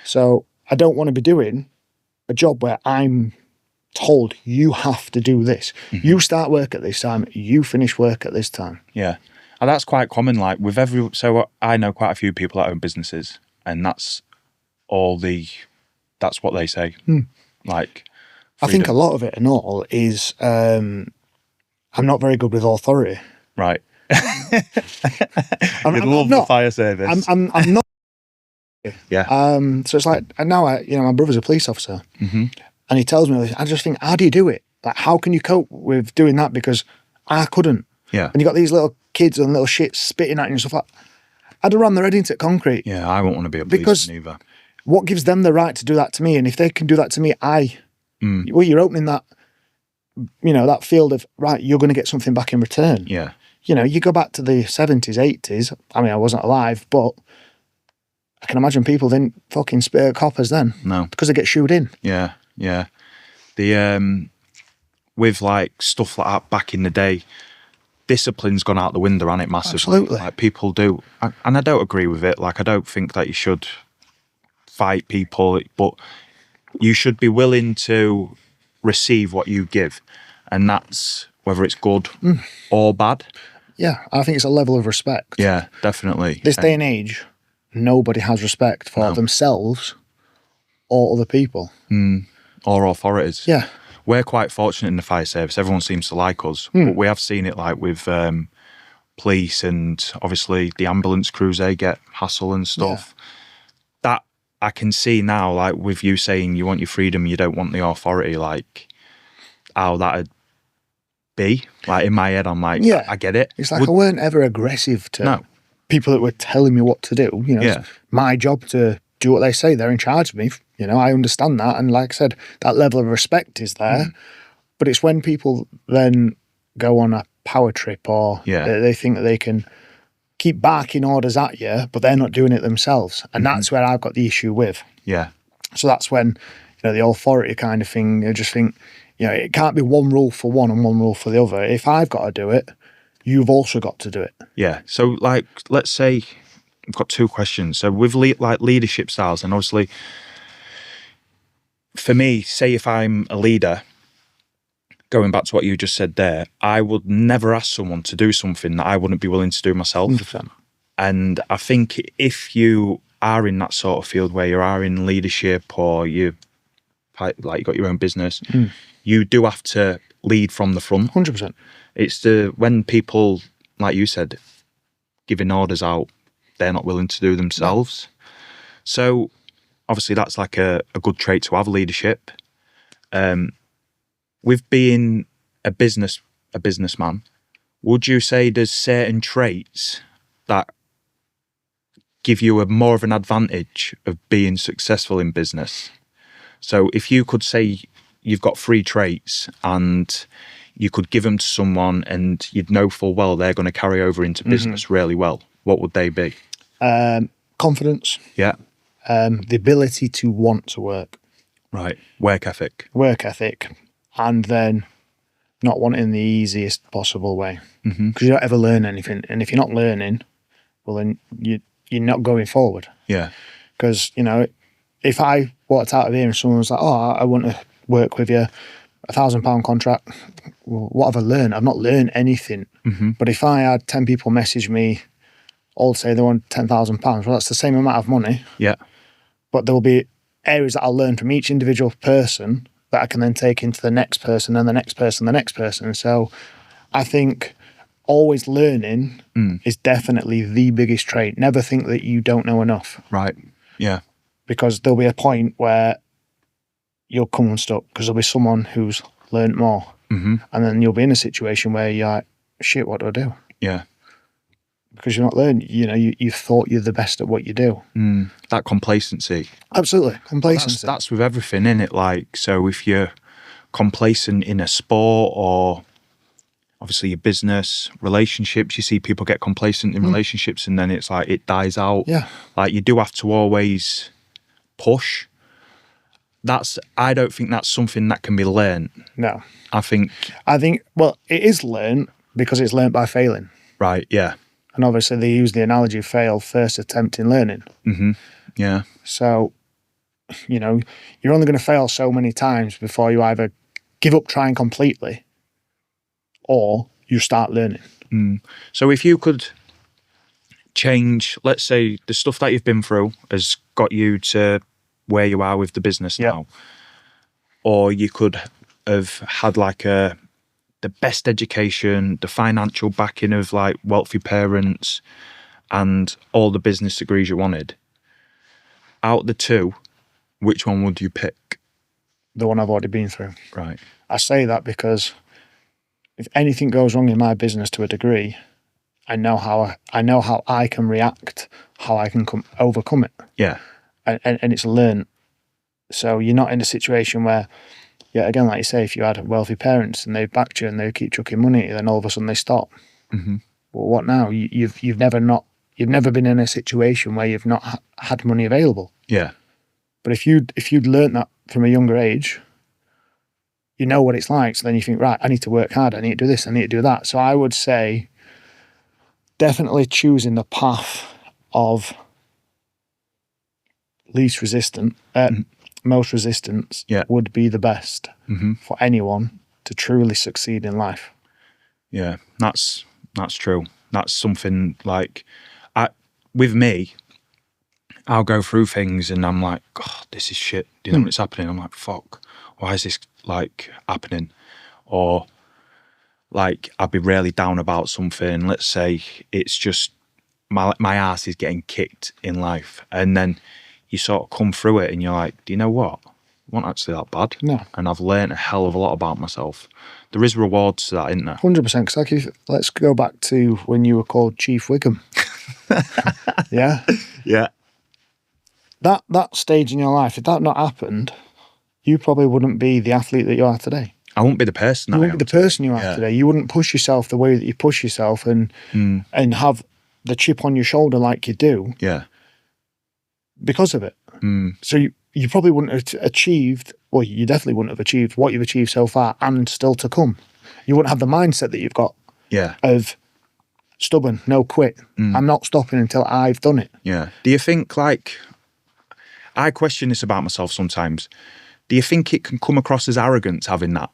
So I don't want to be doing a job where I'm told you have to do this. You start work at this time, you finish work at this time. Yeah. And that's quite common, like with so I know quite a few people that own businesses, and that's what they say. Like, freedom. I think a lot of it and all is I'm not very good with authority. Right. You'd love the fire service. I'm not. Yeah. So it's like, and now my brother's a police officer, and he tells me, I just think, how do you do it? Like, how can you cope with doing that? Because I couldn't. Yeah. And you got these little kids and little shits spitting at you and stuff like that. I'd have ran their head into concrete. Yeah, I won't want to be a policeman either. What gives them the right to do that to me? And if they can do that to me, well, you're opening that, that field of, right, you're going to get something back in return. Yeah. You know, you go back to the 70s, 80s. I mean, I wasn't alive, but I can imagine people didn't fucking spit at coppers then. No. Because they get shooed in. Yeah, yeah. With like stuff like that back in the day, discipline's gone out the window, hasn't it, massively? Absolutely. Like, people do, and I don't agree with it. Like, I don't think that you should fight people, but you should be willing to receive what you give, and that's whether it's good or bad. Yeah, I think it's a level of respect. Yeah, definitely. This day and age, nobody has respect for themselves or other people. Or authorities. Yeah. we're quite fortunate in the fire service. Everyone seems to like us, but we have seen it like with police and obviously the ambulance crews, they get hassle and stuff. That I can see now, like with you saying you want your freedom, you don't want the authority, like how that'd be. Like in my head, I'm like, I get it. It's like I weren't ever aggressive to people that were telling me what to do. You know, it's my job to do what they say. They're in charge of me. You know, I understand that. And like I said, that level of respect is there. But it's when people then go on a power trip or they think that they can keep barking orders at you, but they're not doing it themselves. And that's where I've got the issue with. Yeah. So that's when, you know, the authority kind of thing, I just think, you know, it can't be one rule for one and one rule for the other. If I've got to do it, you've also got to do it. Yeah. So like, let's say I've got two questions. So with like leadership styles, and obviously for me, say if I'm a leader, going back to what you just said there, I would never ask someone to do something that I wouldn't be willing to do myself. 100%. And I think if you are in that sort of field where you are in leadership or you like you got your own business, you do have to lead from the front. 100%. It's when people, like you said, giving orders out, they're not willing to do themselves. So obviously that's like a good trait to have, leadership. With being a businessman, would you say there's certain traits that give you more of an advantage of being successful in business? So if you could say you've got 3 traits and you could give them to someone and you'd know full well they're going to carry over into business really well, what would they be? Confidence. Yeah. The ability to want to work. Right. Work ethic. And then not wanting the easiest possible way. Because you don't ever learn anything. And if you're not learning, well, then you're not going forward. Yeah. Because, you know, if I walked out of here and someone was like, oh, I want to work with you, £1,000 contract, well, what have I learned? I've not learned anything. But if I had 10 people message me, all say they want £10,000, well, that's the same amount of money. Yeah. But there will be areas that I'll learn from each individual person that I can then take into the next person and the next person, the next person. So I think always learning is definitely the biggest trait. Never think that you don't know enough. Right. Yeah. Because there'll be a point where you'll come unstuck because there'll be someone who's learned more. And then you'll be in a situation where you're like, shit, what do I do? Yeah. Because you're not learning. You know, you thought you're the best at what you do. That complacency. Absolutely. Complacency. That's with everything, isn't it? Like, so if you're complacent in a sport or obviously your business, relationships, you see people get complacent in relationships and then it's like it dies out. Yeah. Like you do have to always push. I don't think that's something that can be learned. No. I think, well, it is learned because it's learned by failing. Right, yeah. And obviously they use the analogy fail first attempt in learning. Yeah. So, you know, you're only going to fail so many times before you either give up trying completely or you start learning. So if you could change, let's say the stuff that you've been through has got you to where you are with the business now, or you could have had like the best education, the financial backing of like wealthy parents and all the business degrees you wanted. Out of the two, which one would you pick? The one I've already been through. Right. I say that because if anything goes wrong in my business to a degree, I know how I can react, how I can overcome it. Yeah. And it's learned. So you're not in a situation where, yeah, again, like you say, if you had wealthy parents and they backed you and they keep chucking money at you, then all of a sudden they stop. Well, what now? You've never been in a situation where you've not had money available. Yeah. But if you'd learnt that from a younger age, you know what it's like. So then you think, right, I need to work hard. I need to do this. I need to do that. So I would say definitely choosing the path of least resistant, most resistance would be the best for anyone to truly succeed in life. Yeah, that's true. That's something like, with me, I'll go through things and I'm like, God, this is shit. Do you know what's happening? I'm like, fuck, why is this like happening, or like I'd be really down about something. Let's say it's just my ass is getting kicked in life, and then you sort of come through it and you're like, do you know what? It wasn't actually that bad. No. And I've learned a hell of a lot about myself. There is rewards to that, isn't there? 100%. Because like, let's go back to when you were called Chief Wiggum. Yeah. Yeah. That stage in your life, if that not happened, you probably wouldn't be the athlete that you are today. I wouldn't be the person. You wouldn't be the person you are today. You wouldn't push yourself the way that you push yourself and have the chip on your shoulder like you do. Yeah. Because of it. So you probably wouldn't have achieved, well, you definitely wouldn't have achieved what you've achieved so far and still to come. You wouldn't have the mindset that you've got of stubborn, no quit. I'm not stopping until I've done it. Yeah. Do you think, like, I question this about myself sometimes. Do you think it can come across as arrogance having that?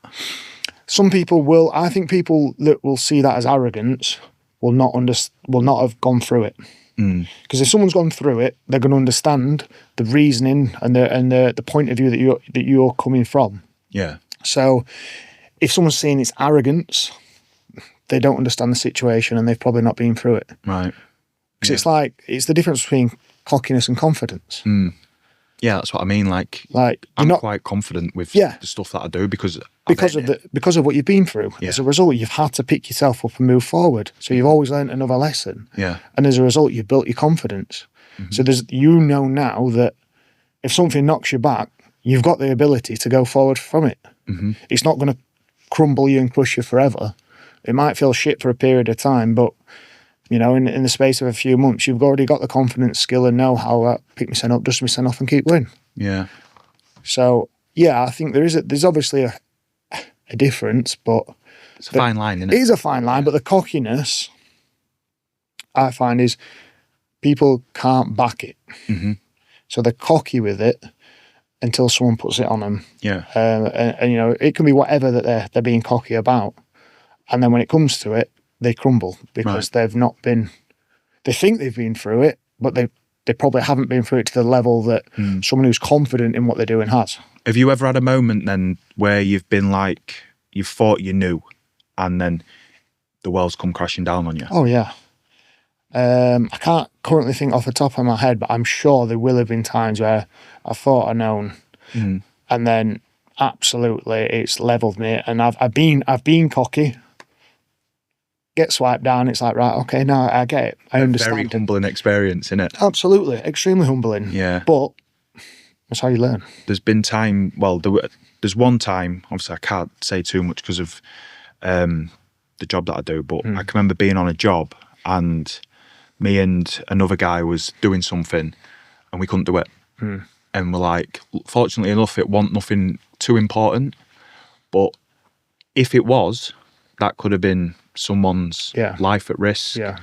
Some people will. I think people that will see that as arrogance will not have gone through it. Because if someone's gone through it, they're going to understand the reasoning and the point of view that you're coming from. Yeah. So if someone's saying it's arrogance, they don't understand the situation and they've probably not been through it. Right. Because it's the difference between cockiness and confidence. Yeah, that's what I mean. Like I'm not quite confident with the stuff that I do because of what you've been through. Yeah. As a result, you've had to pick yourself up and move forward. So you've always learned another lesson. Yeah. And as a result, you've built your confidence. So now that if something knocks you back, you've got the ability to go forward from it. It's not going to crumble you and push you forever. It might feel shit for a period of time, but in the space of a few months, you've already got the confidence, skill, and know-how to pick myself up, dust myself off, and keep going. Yeah. So I think there's obviously a difference, but it's a fine line, isn't it? It is a fine line, but the cockiness I find is people can't back it, so they're cocky with it until someone puts it on them. Yeah. And it can be whatever that they're being cocky about, and then when it comes to it, they crumble because they've not been. They think they've been through it, but they probably haven't been through it to the level that someone who's confident in what they're doing has. Have you ever had a moment then where you've been like, you thought you knew, and then the world's come crashing down on you? Oh yeah. I can't currently think off the top of my head, but I'm sure there will have been times where I thought I'd known, and then absolutely it's leveled me, and I've been cocky. Get swiped down, it's like, right, okay, now I get it. I understand. Very humbling experience, isn't it? Absolutely, extremely humbling. Yeah. But that's how you learn. There's there's one time, obviously I can't say too much because of the job that I do, but I can remember being on a job and me and another guy was doing something and we couldn't do it. And we're like, fortunately enough, it wasn't nothing too important, but if it was, that could have been someone's life at risk. Yeah.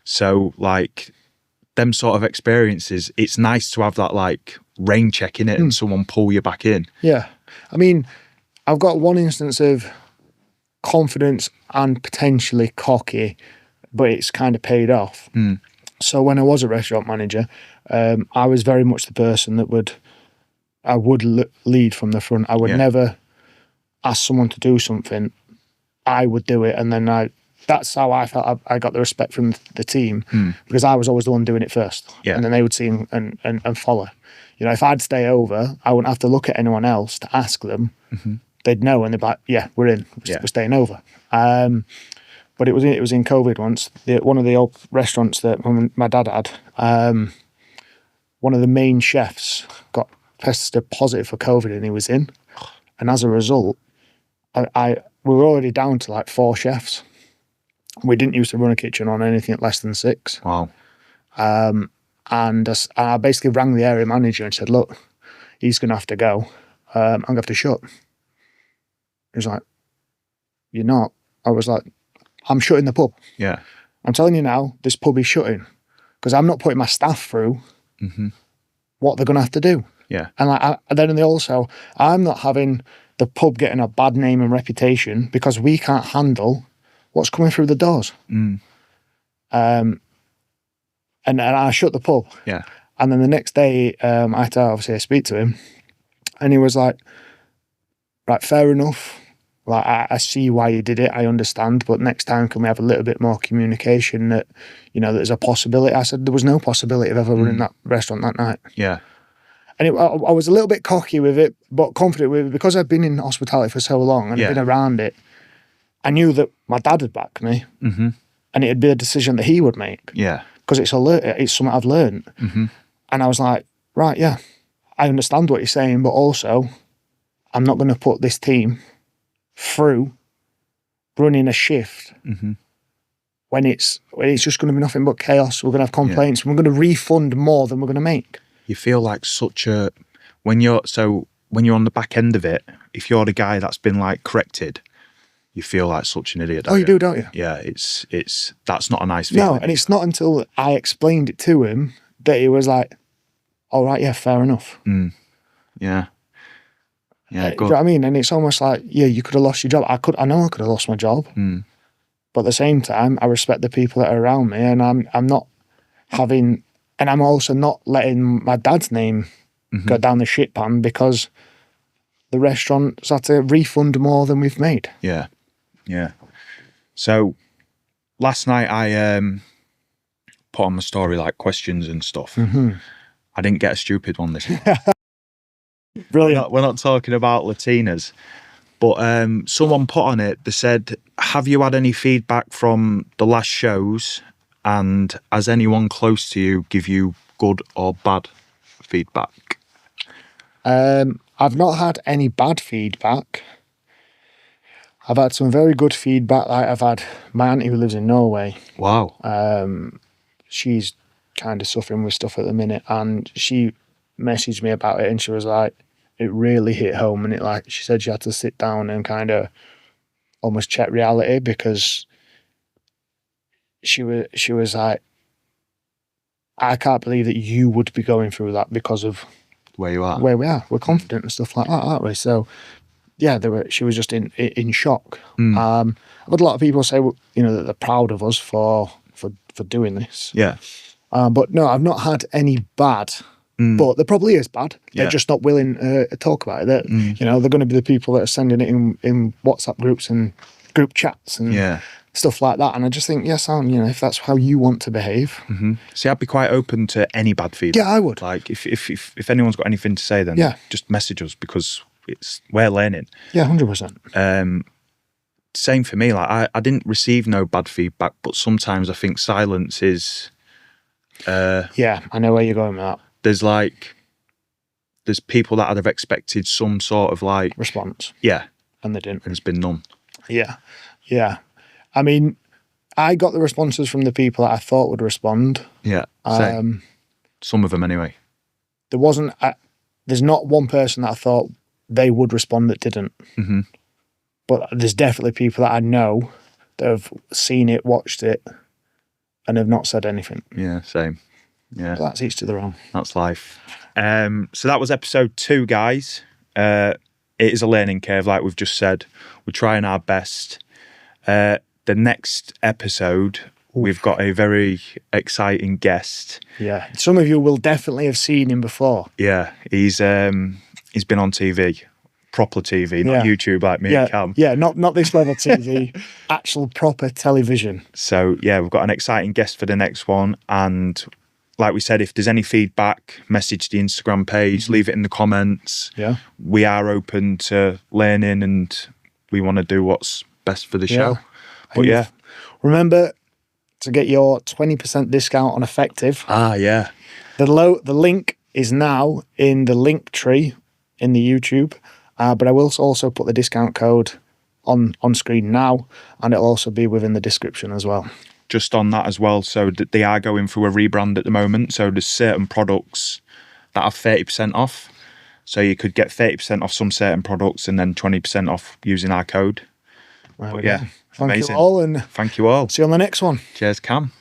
So like them sort of experiences, it's nice to have that like rain check in it and someone pull you back in. Yeah. I mean, I've got one instance of confidence and potentially cocky, but it's kind of paid off. So when I was a restaurant manager, I was very much the person that would lead from the front. I would never ask someone to do something. I would do it, and then that's how I felt I got the respect from the team, because I was always the one doing it first, and then they would see and follow. If I'd stay over, I wouldn't have to look at anyone else to ask them. They'd know, and they'd be like, "Yeah, we're in. We're staying over." But it was in COVID once. One of the old restaurants that my dad had, one of the main chefs got tested positive for COVID, and he was in, and as a result, we were already down to like 4 chefs. We didn't used to run a kitchen on anything less than 6. Wow. And I basically rang the area manager and said, look, he's going to have to go. I'm going to have to shut. He was like, you're not. I was like, I'm shutting the pub. Yeah. I'm telling you now, this pub is shutting because I'm not putting my staff through what they're going to have to do. Yeah. And then also, I'm not having the pub getting a bad name and reputation because we can't handle what's coming through the doors. And I shut the pub. Yeah. And then the next day, I had to obviously speak to him, and he was like, right, fair enough. Like, I see why you did it. I understand. But next time, can we have a little bit more communication that, there's a possibility? I said there was no possibility of ever running that restaurant that night. Yeah. And I was a little bit cocky with it, but confident with it because I'd been in hospitality for so long and I'd been around it. I knew that my dad would back me, and it'd be a decision that he would make. Yeah. Because it's something I've learned. And I was like, right, yeah, I understand what you're saying, but also I'm not going to put this team through running a shift when it's just going to be nothing but chaos. We're going to have complaints. And we're going to refund more than we're going to make. You feel like when you're on the back end of it, if you're the guy that's been like corrected, you feel like such an idiot. You do, don't you? Yeah, that's not a nice feeling. No, and it's not until I explained it to him that he was like, all right, yeah, fair enough. Yeah. Yeah, do you know what I mean? And it's almost like, yeah, you could have lost your job. I know I could have lost my job. But at the same time, I respect the people that are around me, and I'm not having, and I'm also not letting my dad's name go down the shit pan because the restaurant's had to refund more than we've made. Yeah. Yeah. So last night I put on my story like questions and stuff. I didn't get a stupid one this time. Brilliant. We're not talking about Latinas, but someone put on it, they said, have you had any feedback from the last shows, and has anyone close to you give you good or bad feedback? I've not had any bad feedback. I've had some very good feedback. Like, I've had my auntie who lives in Norway. Wow. She's kind of suffering with stuff at the minute, and she messaged me about it, and she was like, it really hit home, and she said she had to sit down and kind of almost check reality, because she was like, I can't believe that you would be going through that because of where you are. Where we are. We're confident and stuff like that, aren't we? So yeah, she was just in shock. I've had a lot of people say, that they're proud of us for doing this. Yeah. But no, I've not had any bad. But there probably is bad. They're just not willing to talk about it. They're going to be the people that are sending it in WhatsApp groups and group chats and stuff like that. And I just think, yes, if that's how you want to behave. See, I'd be quite open to any bad feedback. Yeah, I would. Like, if anyone's got anything to say, then just message us, because we're learning. Yeah, 100%. Same for me. Like, I didn't receive no bad feedback, but sometimes I think silence is. Yeah, I know where you're going with that. There's people that I'd have expected some sort of like response. Yeah, and they didn't. And there's been none. Yeah. I mean, I got the responses from the people that I thought would respond. Yeah. Same. Some of them anyway. There's not one person that I thought they would respond that didn't. But there's definitely people that I know that have seen it, watched it, and have not said anything. Yeah, same. Yeah. But that's each to their own. That's life. So that was episode 2, guys. It is a learning curve, like we've just said. We're trying our best. The next episode, we've got a very exciting guest. Yeah. Some of you will definitely have seen him before. Yeah. He's been on TV. Proper TV, not YouTube like me and Cam. Yeah, not this level TV, actual proper television. So yeah, we've got an exciting guest for the next one, and like we said, if there's any feedback, message the Instagram page, leave it in the comments. Yeah. We are open to learning, and we want to do what's best for the show. But yeah. Remember to get your 20% discount on Effective. Yeah. The link is now in the link tree in the YouTube. But I will also put the discount code on screen now, and it'll also be within the description as well. Just on that as well, so that they are going through a rebrand at the moment. So there's certain products that have 30% off. So you could get 30% off some certain products and then 20% off using our code. Right, but yeah, thank amazing. You all, and thank you all. See you on the next one. Cheers, Cam.